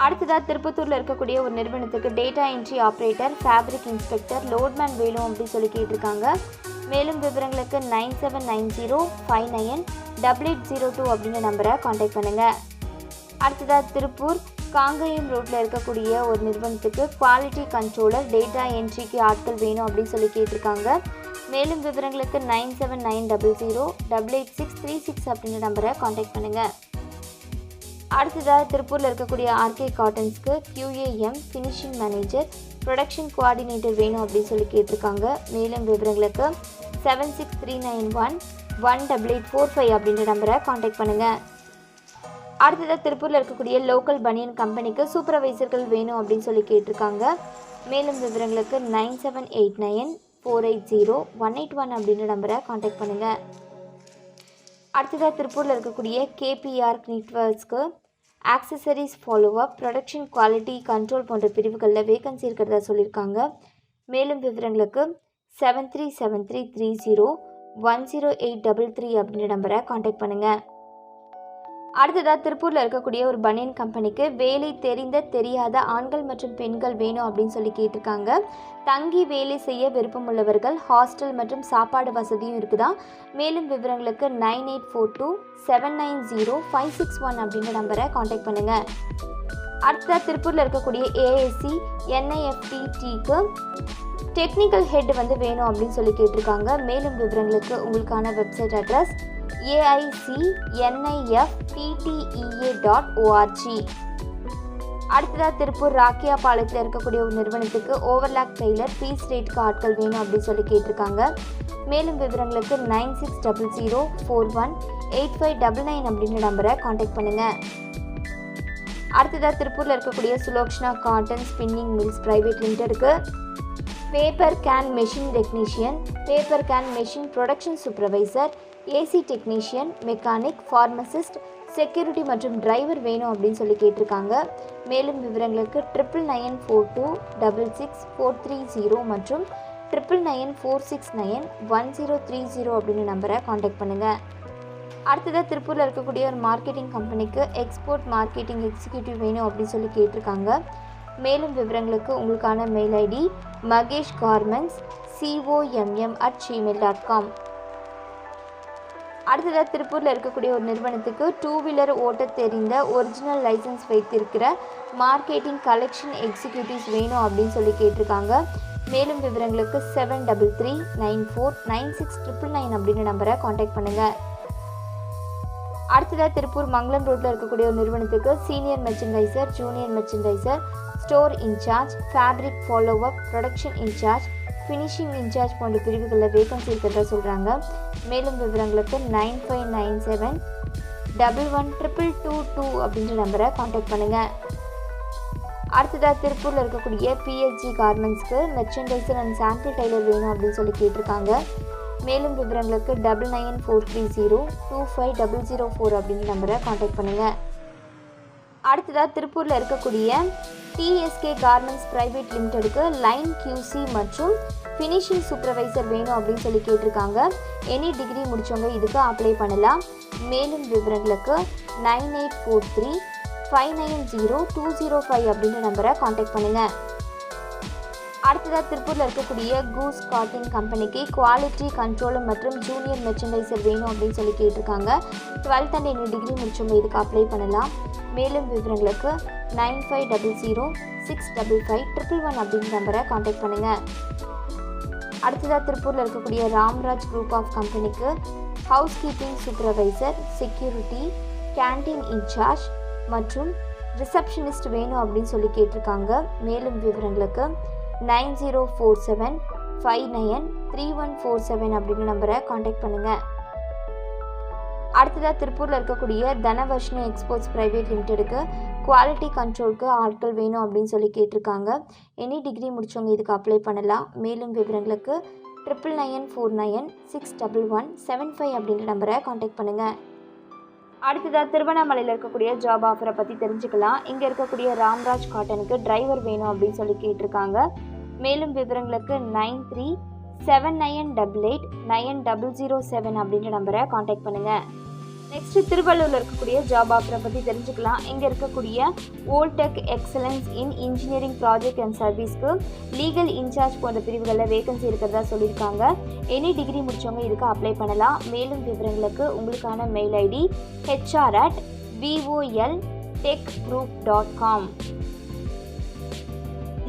அடுத்ததாக திருப்பத்தூரில் இருக்கக்கூடிய ஒரு நிறுவனத்துக்கு data entry operator, fabric inspector, loadman வேணும் அப்படின்னு சொல்லி கேட்டிருக்காங்க. மேலும் விவரங்களுக்கு 9790598802 அப்படின்ற நம்பரை காண்டாக்ட் பண்ணுங்கள். அடுத்ததாக திருப்பூர் காங்கேயம் ரோட்டில் இருக்கக்கூடிய ஒரு நிறுவனத்துக்கு குவாலிட்டி கண்ட்ரோலர் டேட்டா என்ட்ரிக்கு ஆட்கள் வேணும் அப்படின்னு சொல்லி கேட்டிருக்காங்க. மேலும் விவரங்களுக்கு 9790088636 அப்படின்ற நம்பரை காண்டாக்ட் பண்ணுங்கள். அடுத்ததாக திருப்பூரில் இருக்கக்கூடிய ஆர்கே காட்டன்ஸ்க்கு QAM finishing manager production coordinator வேணும் அப்படின்னு சொல்லி கேட்டிருக்காங்க. மேலும் விவரங்களுக்கு 7639118845 அப்படின்ற நம்பரை காண்டாக்ட் பண்ணுங்கள். அடுத்ததாக திருப்பூரில் இருக்கக்கூடிய லோக்கல் பனியன் கம்பெனிக்கு சூப்பர்வைசர்கள் வேணும் அப்படின்னு சொல்லி கேட்டிருக்காங்க. மேலும் விவரங்களுக்கு 9789480181 அப்படின்ற நம்பரை காண்டாக்ட் பண்ணுங்கள். அடுத்ததாக திருப்பூரில் இருக்கக்கூடிய KPR நெட்வொர்க்ஸ்க்கு accessories follow up production quality control போன்ற பிரிவுகளில் வேகன்சி இருக்கிறதா சொல்லியிருக்காங்க. மேலும் விவரங்களுக்கு 737330108333 அப்படின்ற நம்பரை காண்டாக்ட் பண்ணுங்கள். அடுத்ததாக திருப்பூரில் இருக்கக்கூடிய ஒரு பனியன் கம்பெனிக்கு வேலை தெரியாத ஆண்கள் மற்றும் பெண்கள் வேணும் அப்படின்னு சொல்லி கேட்டிருக்காங்க. தங்கி வேலை செய்ய விருப்பம் உள்ளவர்கள் ஹாஸ்டல் மற்றும் சாப்பாடு வசதியும் இருக்குதா. மேலும் விவரங்களுக்கு 9842790561 அப்படின்ற நம்பரை காண்டாக்ட் பண்ணுங்கள். அடுத்ததாக திருப்பூரில் இருக்கக்கூடிய ASC NIFTTக்கு டெக்னிக்கல் ஹெட் வேணும் அப்படின்னு சொல்லி கேட்டிருக்காங்க. மேலும் விவரங்களுக்கு உங்களுக்கான வெப்சைட் அட்ரஸ் AICNIFTTEA.org. அடுத்ததாக திருப்பூர் ராக்கியா பாளையத்தில் இருக்கக்கூடிய ஒரு நிறுவனத்துக்கு ஓவர்லாக் டெய்லர் பீஸ் ரேட்க்கு ஆட்கள் வேணும் அப்படின்னு சொல்லி கேட்டிருக்காங்க. மேலும் விவரங்களுக்கு 9600418599 அப்படின்ற நம்பரை காண்டாக்ட் பண்ணுங்கள். அடுத்ததாக திருப்பூரில் இருக்கக்கூடிய Sulochana cotton spinning mills private லிமிடெடுக்கு paper can machine technician, paper can machine production supervisor, AC technician, mechanic, pharmacist, security மற்றும் டிரைவர் வேணும் அப்படின்னு சொல்லி கேட்டிருக்காங்க. மேலும் விவரங்களுக்கு 9994266430 மற்றும் 9994691030 அப்படின்ற நம்பரை காண்டாக்ட் பண்ணுங்கள். அடுத்ததாக திருப்பூரில் இருக்கக்கூடிய ஒரு மார்க்கெட்டிங் கம்பெனிக்கு எக்ஸ்போர்ட் மார்க்கெட்டிங் எக்ஸிக்யூட்டிவ் வேணும் அப்படின்னு சொல்லி கேட்டிருக்காங்க. மேலும் விவரங்களுக்கு உங்களுக்கான மெயில் ID mageshgarments@gmail.com. அடுத்ததாக திருப்பூரில் இருக்கக்கூடிய ஒரு நிறுவனத்துக்கு 2 வீலர் ஓட்ட தெரிந்த ஒரிஜினல் லைசன்ஸ் வைத்திருக்கிற மார்க்கெட்டிங் கலெக்ஷன் எக்ஸிக்யூட்டிவ்ஸ் வேணும் அப்படின்னு சொல்லி கேட்டிருக்காங்க. மேலும் விவரங்களுக்கு 7339496969 அப்படின்ற நம்பரை காண்டாக்ட் பண்ணுங்கள். அடுத்ததாக திருப்பூர் மங்களம் ரோட்டில் இருக்கக்கூடிய ஒரு நிறுவனத்துக்கு senior merchandiser, junior merchandiser, store incharge, fabric follow up, production incharge, finishing incharge போன்ற பிரிவுகளில் வேகன்சி இருக்கிறதா சொல்கிறாங்க. மேலும் விவரங்களுக்கு 9597112222 அப்படின்ற நம்பரை காண்டாக்ட் பண்ணுங்கள். அடுத்ததாக திருப்பூரில் இருக்கக்கூடிய PSG கார்மெண்ட்ஸ்க்கு மெர்ச்சன்டைசர் அண்ட் சாம்பிள் டைலர் வேணும் அப்படின்னு சொல்லி கேட்டிருக்காங்க. மேலும் விவரங்களுக்கு 9943025004 அப்படின்ற நம்பரை காண்டாக்ட் பண்ணுங்கள். அடுத்ததாக திருப்பூரில் இருக்கக்கூடிய TSK கார்மெண்ட்ஸ் பிரைவேட் லிமிடெடுக்கு லைன் QC மற்றும் ஃபினிஷிங் சூப்பர்வைசர் வேணும் அப்படின்னு சொல்லி கேட்டிருக்காங்க. எனி டிகிரி முடித்தவங்க இதுக்கு அப்ளை பண்ணலாம். மேலும் விவரங்களுக்கு 9843590205 அப்படின்ற நம்பரை காண்டாக்ட் பண்ணுங்கள். அடுத்ததாக திருப்பூரில் இருக்கக்கூடிய கூஸ் காட்டிங் கம்பெனிக்கு குவாலிட்டி கண்ட்ரோலர் மற்றும் ஜூனியர் மெர்ச்சன்டைசர் வேணும் அப்படின்னு சொல்லி கேட்டிருக்காங்க. 12th and any டிகிரி முடிச்சவங்க இதுக்கு அப்ளை பண்ணலாம். மேலும் விவரங்களுக்கு 9500655511 அப்படின்ற நம்பரை காண்டாக்ட் பண்ணுங்கள். அடுத்ததாக திருப்பூரில் இருக்கக்கூடிய ராம்ராஜ் குரூப் ஆஃப் கம்பெனிக்கு housekeeping supervisor, security, canteen incharge மற்றும் ரிசப்ஷனிஸ்ட் வேணும் அப்படின்னு சொல்லி கேட்டிருக்காங்க. மேலும் விவரங்களுக்கு 9047593147 அப்படின்ற நம்பரை காண்டாக்ட் பண்ணுங்கள். அடுத்ததாக திருப்பூரில் இருக்கக்கூடிய தனவர்ஷினி எக்ஸ்போர்ட்ஸ் பிரைவேட் லிமிடெடுக்கு குவாலிட்டி கண்ட்ரோலுக்கு ஆட்கள் வேணும் அப்படின்னு சொல்லி கேட்டிருக்காங்க. எனி டிகிரி முடித்தவங்க இதுக்கு அப்ளை பண்ணலாம். மேலும் விவரங்களுக்கு 9994961175 அப்படின்ற நம்பரை காண்டாக்ட் பண்ணுங்கள். அடுத்ததாக திருவண்ணாமலையில் இருக்கக்கூடிய ஜாப் ஆஃபரை பற்றி தெரிஞ்சுக்கலாம். இங்கே இருக்கக்கூடிய ராம்ராஜ் காட்டனுக்கு டிரைவர் வேணும் அப்படின்னு சொல்லி கேட்டிருக்காங்க. மேலும் விவரங்களுக்கு 9379889007 அப்படின்ற நம்பரை காண்டாக்ட் பண்ணுங்கள். நெக்ஸ்ட் திருவள்ளூரில் இருக்கக்கூடிய ஜாப் ஆஃபரை பற்றி தெரிஞ்சுக்கலாம். இங்கே இருக்கக்கூடிய ஓல்டெக் excellence in engineering project and சர்வீஸ்க்கு லீகல் இன்சார்ஜ் போன்ற பிரிவுகளில் வேகன்சி இருக்கிறதா சொல்லியிருக்காங்க. எனி டிகிரி முடித்தவங்க இதுக்கு அப்ளை பண்ணலாம். மேலும் விவரங்களுக்கு உங்களுக்கான mail ID HR@VOL techgroup.com.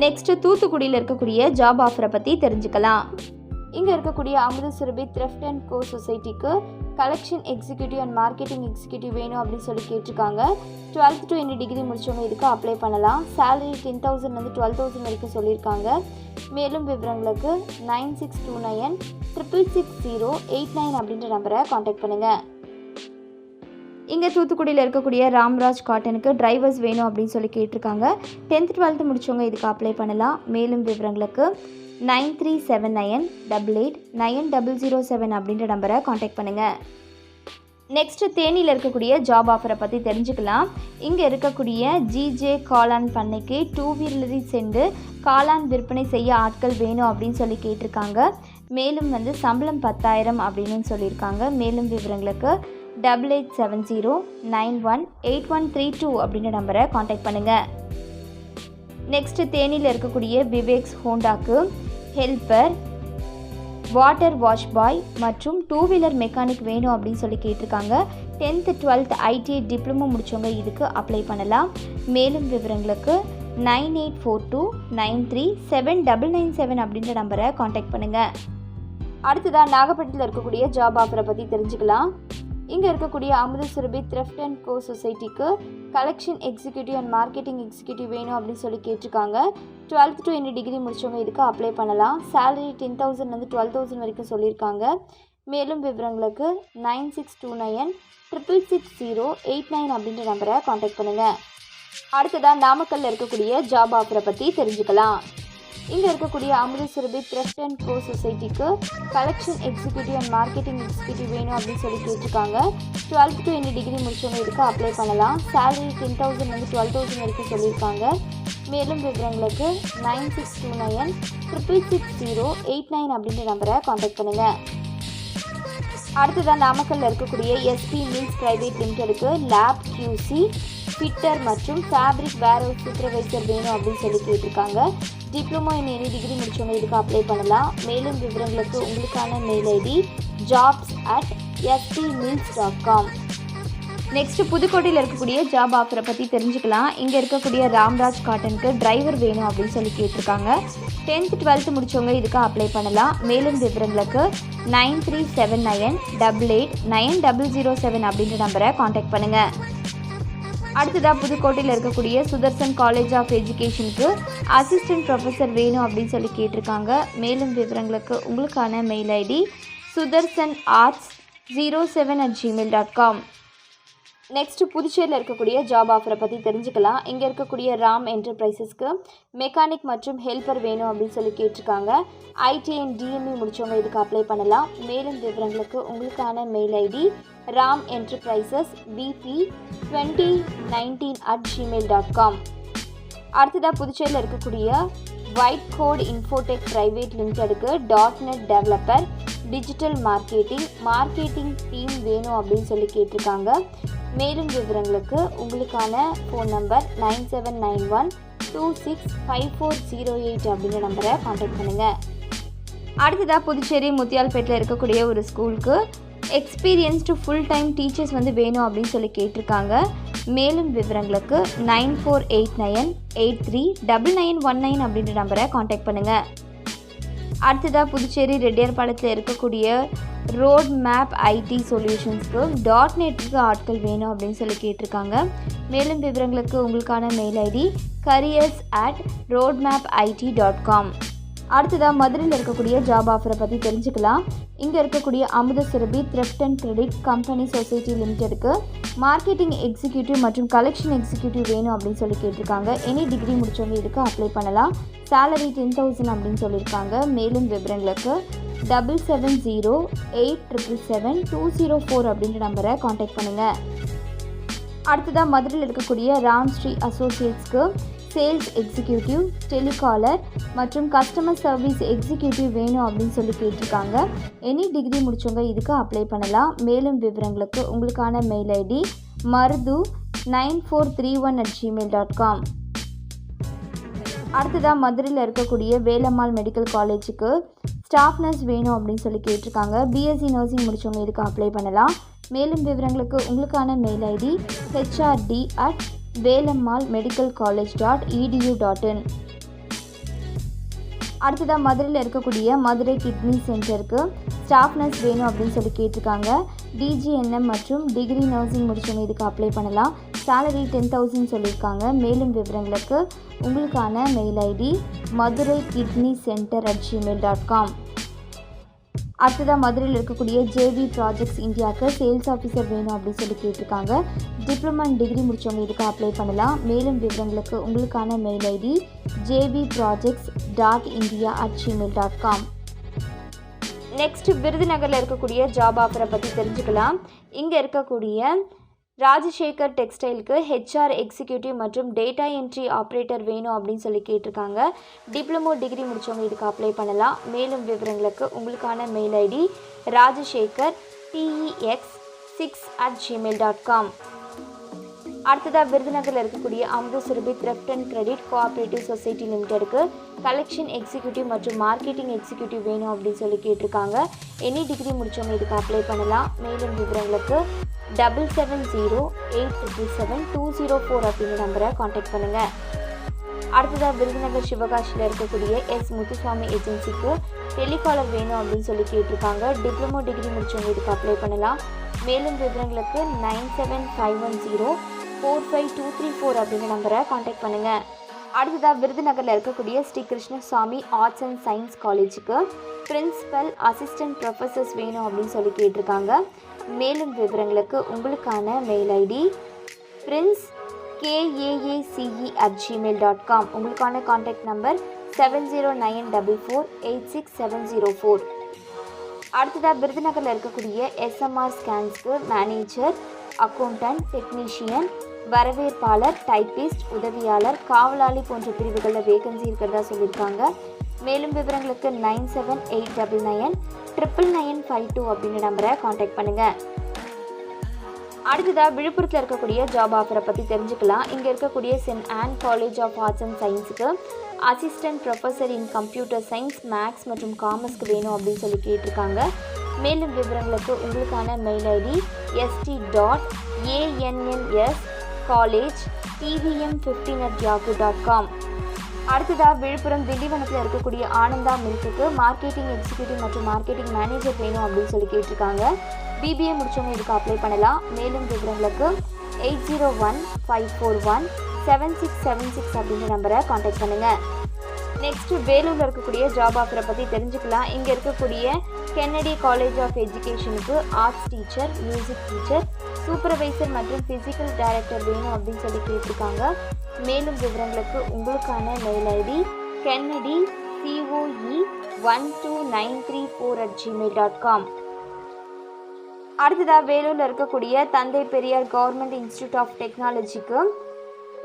Next தூத்துக்குடியில் இருக்கக்கூடிய ஜாப் ஆஃபரை பற்றி தெரிஞ்சுக்கலாம். இங்கே இருக்கக்கூடிய அமுத சுரபி த்ரெஃப்ட் அண்ட் கோ சொசைட்டிக்கு collection executive and marketing executive வேணும் அப்படின்னு சொல்லி கேட்டிருக்காங்க. 12th to any டிகிரி முடிச்சவங்க இதுக்கு அப்ளை பண்ணலாம். சேலரி 10,000 12,000 வரைக்கும் சொல்லியிருக்காங்க. மேலும் விவரங்களுக்கு 9629666089 அப்படின்ற நம்பரை காண்டாக்ட் பண்ணுங்கள். இங்கே தூத்துக்குடியில் இருக்கக்கூடிய ராம்ராஜ் காட்டனுக்கு டிரைவர்ஸ் வேணும் அப்படின்னு சொல்லி கேட்டிருக்காங்க. 10th 12th முடிச்சவங்க இதுக்கு அப்ளை பண்ணலாம். மேலும் விவரங்களுக்கு 9379889007 அப்படின்ற நம்பரை காண்டாக்ட் பண்ணுங்கள். நெக்ஸ்ட்டு தேனியில் இருக்கக்கூடிய ஜாப் ஆஃபரை பற்றி தெரிஞ்சுக்கலாம். இங்கே இருக்கக்கூடிய ஜிஜே காளான் பண்ணைக்கு 2 வீலரில் சென்று காளான் விற்பனை செய்ய ஆட்கள் வேணும் அப்படின்னு சொல்லி கேட்டிருக்காங்க. மேலும் சம்பளம் 10,000 அப்படின்னு சொல்லியிருக்காங்க. மேலும் விவரங்களுக்கு 8870918132 அப்படின்ற நம்பரை காண்டாக்ட் பண்ணுங்கள். நெக்ஸ்ட்டு தேனியில் இருக்கக்கூடிய விவேக்ஸ் ஹோண்டாக்கு ஹெல்ப்பர், வாட்டர் வாஷ் பாய் மற்றும் 2 வீலர் மெக்கானிக் வேணும் அப்படின்னு சொல்லி கேட்டிருக்காங்க. 10th 12th ஐடிஐ டிப்ளமோ முடித்தவங்க இதுக்கு அப்ளை பண்ணலாம். மேலும் விவரங்களுக்கு 9842937997 அப்படின்ற நம்பரை காண்டாக்ட் பண்ணுங்கள். அடுத்ததாக நாகப்பட்டினத்தில் இருக்கக்கூடிய ஜாப் ஆஃபரை பற்றி தெரிஞ்சுக்கலாம். இங்கே இருக்கக்கூடிய அமுத சுரபி த்ரெஃப்ட் அண்ட் கோ சொசைட்டிக்கு collection executive and marketing executive வேணும் அப்படின்னு சொல்லி கேட்டிருக்காங்க. 12th to any டிகிரி முடிச்சவங்க இதுக்கு அப்ளை பண்ணலாம். சேலரி 10,000 12,000 வரைக்கும் சொல்லியிருக்காங்க. மேலும் விவரங்களுக்கு 9629666089 அப்படின்ற நம்பரை காண்டாக்ட் பண்ணுங்கள். அடுத்ததாக நாமக்கல்லில் இருக்கக்கூடிய ஜாப் ஆஃபரை பற்றி தெரிஞ்சுக்கலாம். இங்கே இருக்கக்கூடிய அமுத சுரபி த்ரெஃப்ட் அண்ட் கோ சொசைட்டிக்கு collection executive and marketing executive வேணும் அப்படின்னு சொல்லி கேட்டிருக்காங்க. 12th to any டிகிரி முடிச்சவங்க இதுக்கு அப்ளை பண்ணலாம். சேலரி 10,000 12,000 வரைக்கும் சொல்லியிருக்காங்க. மேலும் விவரங்களுக்கு 9629666089 அப்படின்ற நம்பரை காண்டாக்ட் பண்ணுங்கள். அடுத்ததாக நாமக்கல்லில் இருக்கக்கூடிய எஸ்பி மில்ஸ் பிரைவேட் லிமிடெடுக்கு லேப் கியூசி, ஃபிட்டர் மற்றும் ஃபேப்ரிக் வேர்ஹவுஸ் சூப்பர்வைசர் வேணும் அப்படின்னு சொல்லி கேட்டிருக்காங்க. டிப்ளமோ இன் எனி டிகிரி முடிச்சவங்க இதுக்கு அப்ளை பண்ணலாம். மேலும் விவரங்களுக்கு உங்களுக்கான மெயில் ஐடி jobs@spmills.com. நெக்ஸ்ட்டு புதுக்கோட்டையில் இருக்கக்கூடிய ஜாப் ஆஃபரை பற்றி தெரிஞ்சுக்கலாம். இங்கே இருக்கக்கூடிய ராம்ராஜ் காட்டனுக்கு டிரைவர் வேணும் அப்படின்னு சொல்லி கேட்டிருக்காங்க. 10th 12th முடிச்சவங்க இதுக்கு அப்ளை பண்ணலாம். மேலும் விவரங்களுக்கு 9379889007 அப்படின்ற நம்பரை காண்டாக்ட் பண்ணுங்கள். அடுத்ததாக புதுக்கோட்டையில் இருக்கக்கூடிய சுதர்சன் காலேஜ் ஆஃப் எஜுகேஷனுக்கு அசிஸ்டன்ட் ப்ரொஃபஸர் வேணும் அப்படின்னு சொல்லி கேட்டிருக்காங்க. மேலும் விவரங்களுக்கு உங்களுக்கான மெயில் ஐடி sudarsanarts07@gmail.com. நெக்ஸ்ட்டு புதுச்சேரியில் இருக்கக்கூடிய ஜாப் ஆஃபரை பற்றி தெரிஞ்சுக்கலாம். இங்கே இருக்கக்கூடிய ராம் என்டர்பிரைசஸ்க்கு மெக்கானிக் மற்றும் ஹெல்ப்பர் வேணும் அப்படின்னு சொல்லி கேட்டிருக்காங்க. ஐடி அண்ட் டிஎம்இ முடிச்சவங்க இதுக்கு அப்ளை பண்ணலாம். மேலும் விவரங்களுக்கு உங்களுக்கான மெயில் ஐடி ramenterprises bp2019@gmail.com. அடுத்ததாக புதுச்சேரியில் இருக்கக்கூடிய ஒயிட் கோட் இன்ஃபோடெக் பிரைவேட் லிமிடெடுக்கு .NET developer, digital marketing team வேணும் அப்படின்னு சொல்லி கேட்டிருக்காங்க. மேலும் விவரங்களுக்கு உங்களுக்கான ஃபோன் நம்பர் 9791265408 அப்படின்ற நம்பரை காண்டாக்ட் பண்ணுங்கள். அடுத்ததாக புதுச்சேரி முத்தியால்பேட்டில் இருக்கக்கூடிய ஒரு ஸ்கூலுக்கு எக்ஸ்பீரியன்ஸ்டு ஃபுல் டைம் டீச்சர்ஸ் வேணும் அப்படின்னு சொல்லி கேட்டிருக்காங்க. மேலும் விவரங்களுக்கு 9489839919 அப்படின்ற நம்பரை காண்டாக்ட் பண்ணுங்கள். அடுத்ததாக புதுச்சேரி ரெட்டியார்பாளையத்தில் இருக்கக்கூடிய ரோட் மேப் ஐடி சொல்யூஷன்ஸ்க்கு .NETக்கு ஆட்கள் வேணும் அப்படின்னு சொல்லி கேட்டிருக்காங்க. மேலும் விவரங்களுக்கு உங்களுக்கான மெயில் ஐடி careers@roadmapit.com. அடுத்ததாக மதுரையில் இருக்கக்கூடிய ஜாப் ஆஃபரை பற்றி தெரிஞ்சுக்கலாம். இங்கே இருக்கக்கூடிய Amutha Surabhi thrift and credit company society லிமிடெடுக்கு மார்க்கெட்டிங் எக்ஸிக்யூட்டிவ் மற்றும் கலெக்ஷன் எக்ஸிக்யூட்டிவ் வேணும் அப்படின்னு சொல்லி கேட்டிருக்காங்க. எனி டிகிரி முடிச்சவங்க இதுக்கு அப்ளை பண்ணலாம். சேலரி 10,000 அப்படின்னு சொல்லியிருக்காங்க. மேலும் விவரங்களுக்கு 7708777204 அப்படின்ற நம்பரை காண்டாக்ட் பண்ணுங்கள். அடுத்ததாக மதுரையில் இருக்கக்கூடிய ராம்ஸ்ரீ அசோசியேட்ஸ்க்கு சேல்ஸ் எக்ஸிக்யூட்டிவ், டெலிகாலர் மற்றும் கஸ்டமர் சர்வீஸ் எக்ஸிக்யூட்டிவ் வேணும் அப்படின்னு சொல்லி கேட்டிருக்காங்க. எனி டிகிரி முடிச்சவங்க இதுக்கு அப்ளை பண்ணலாம். மேலும் விவரங்களுக்கு உங்களுக்கான மெயில் ஐடி mardu9431@gmail.com. அடுத்ததாக மதுரையில் இருக்கக்கூடிய வேலம்மாள் மெடிக்கல் காலேஜுக்கு ஸ்டாஃப் நர்ஸ் வேணும் அப்படின்னு சொல்லி கேட்டிருக்காங்க. பிஎஸ்சி நர்சிங் முடிச்சவங்க இதுக்கு அப்ளை பண்ணலாம். மேலும் விவரங்களுக்கு உங்களுக்கான mail ID hrd@ Velammal medical college .edu.in. அடுத்ததாக மதுரையில் இருக்கக்கூடிய மதுரை கிட்னி சென்டருக்கு ஸ்டாஃப் நர்ஸ் வேணும் அப்படின்னு சொல்லி கேட்டிருக்காங்க. டிஜிஎன்எம் மற்றும் டிகிரி நர்சிங் முடிச்சவங்க இதுக்கு அப்ளை பண்ணலாம். சேலரி 10,000 சொல்லியிருக்காங்க. மேலும் விவரங்களுக்கு உங்களுக்கான மெயில் ஐடி madurai-kidney-center@gmail.com. அடுத்ததாக மதுரையில் இருக்கக்கூடிய ஜேவி ப்ராஜெக்ட்ஸ் இந்தியாவுக்கு சேல்ஸ் ஆஃபீஸர் வேணும் அப்படின்னு சொல்லி கேட்டிருக்காங்க. டிப்ளமா அண்ட் டிகிரி முடித்தவங்க இதுக்கு அப்ளை பண்ணலாம். மேலும் விவரங்களுக்கு உங்களுக்கான மெயில் ஐடி jvprojects.india@gmail.com. நெக்ஸ்ட் விருதுநகரில் இருக்கக்கூடிய ஜாப் ஆஃபரை பற்றி தெரிஞ்சுக்கலாம். இங்கே இருக்கக்கூடிய ராஜசேகர் டெக்ஸ்டைலுக்கு ஹெச்ஆர் எக்ஸிக்யூட்டிவ் மற்றும் டேட்டா என்ட்ரி ஆப்ரேட்டர் வேணும் அப்படின்னு சொல்லி கேட்டிருக்காங்க. டிப்ளமோ டிகிரி முடித்தவங்க இதுக்கு அப்ளை பண்ணலாம். மேலும் விவரங்களுக்கு உங்களுக்கான மெயில் ஐடி rajasekhar@tex6@gmail.com. அடுத்ததாக விருதுநகரில் இருக்கக்கூடிய Amudhu Surabhi thrift and credit cooperative society லிமிடெடுக்கு கலெக்ஷன் எக்ஸிக்யூட்டிவ் மற்றும் மார்க்கெட்டிங் எக்ஸிக்யூட்டிவ் வேணும் அப்படின்னு சொல்லி கேட்டிருக்காங்க. எனி டிகிரி முடித்தவங்க இதுக்கு அப்ளை பண்ணலாம். மேலும் விவரங்களுக்கு 7708777204 அப்படிங்கிற நம்பரை காண்டாக்ட் பண்ணுங்கள். அடுத்ததாக விருதுநகர் சிவகாசியில் இருக்கக்கூடிய எஸ் முத்துசுவாமி ஏஜென்சிக்கு டெலிகாலர் வேணும் அப்படின்னு சொல்லி கேட்டிருக்காங்க. டிப்ளமோ டிகிரி முடித்தவங்க இதுக்கு அப்ளை பண்ணலாம். மேலும் விவரங்களுக்கு 9751045234 அப்படிங்கிற நம்பரை காண்டாக்ட் பண்ணுங்கள். அடுத்ததாக விருதுநகரில் இருக்கக்கூடிய Sri Krishnasamy arts and science காலேஜுக்கு பிரின்சிபல் அசிஸ்டன்ட் ப்ரொஃபஸர்ஸ் வேணும் அப்படின்னு சொல்லி கேட்டிருக்காங்க. மேலும் விவரங்களுக்கு உங்களுக்கான மெயில் ஐடி prince@gmail.com. உங்களுக்கான காண்டாக்ட் நம்பர் 7094486704. அடுத்ததாக விருதுநகரில் இருக்கக்கூடிய எஸ்எம்ஆர் ஸ்கேன்ஸ்க்கு மேனேஜர், அக்கௌண்டன்ட், டெக்னீஷியன், வரவேற்பாளர், டைப்பிஸ்ட், உதவியாளர், காவலாளி போன்ற பிரிவுகளில் வேகன்சி இருக்கிறதா சொல்லியிருக்காங்க. மேலும் விவரங்களுக்கு 9789999952 அப்படிங்கிற நம்பரை காண்டாக்ட் பண்ணுங்கள். அடுத்ததாக விழுப்புரத்தில் இருக்கக்கூடிய ஜாப் ஆஃபரை பற்றி தெரிஞ்சுக்கலாம். இங்கே இருக்கக்கூடிய saint Ann college of arts and சயின்ஸுக்கு assistant professor in computer science, maths மற்றும் காமர்ஸ்க்கு வேணும் அப்படின்னு சொல்லி கேட்டிருக்காங்க. மேலும் விவரங்களுக்கு உங்களுக்கான மெயில் ஐடி st.annnscollege.tvm15@yahoo.com. அடுத்ததாக விழுப்புரம் திண்டிவனத்தில் இருக்கக்கூடிய ஆனந்தா மில்க்குக்கு மார்க்கெட்டிங் எக்ஸிக்யூட்டிவ் மற்றும் மார்க்கெட்டிங் மேனேஜர் வேணும் அப்படின்னு சொல்லி கேட்டிருக்காங்க. பிபிஏ முடிச்சவங்க இதுக்கு அப்ளை பண்ணலாம். மேலும் விவரங்களுக்கு 8015417676 அப்படிங்கிற நம்பரை காண்டாக்ட் பண்ணுங்கள். நெக்ஸ்ட்டு வேலூரில் இருக்கக்கூடிய ஜாப் ஆஃபரை பற்றி தெரிஞ்சுக்கலாம். இங்கே இருக்கக்கூடிய கென்னடி காலேஜ் ஆஃப் எஜுகேஷனுக்கு arts teacher, music teacher, supervisor மற்றும் ஃபிசிக்கல் டைரக்டர் வேணும் அப்படின்னு சொல்லி கேட்டிருக்காங்க. மேலும் விவரங்களுக்கு உங்களுக்கான மெயில் ஐடி kennedy.coe12934@gmail.com. அடுத்ததாக வேலூரில் இருக்கக்கூடிய தந்தை பெரியார் கவர்மெண்ட் இன்ஸ்டியூட் ஆஃப் டெக்னாலஜிக்கு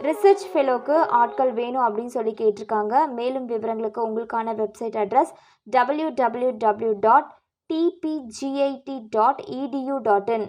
ரிசர்ச் ஃபெலோக்கு ஆட்கள் வேணும் அப்படின்னு சொல்லி கேட்டிருக்காங்க. மேலும் விவரங்களுக்கு உங்களுக்கான வெப்சைட் அட்ரஸ் www.tpgit.edu.in.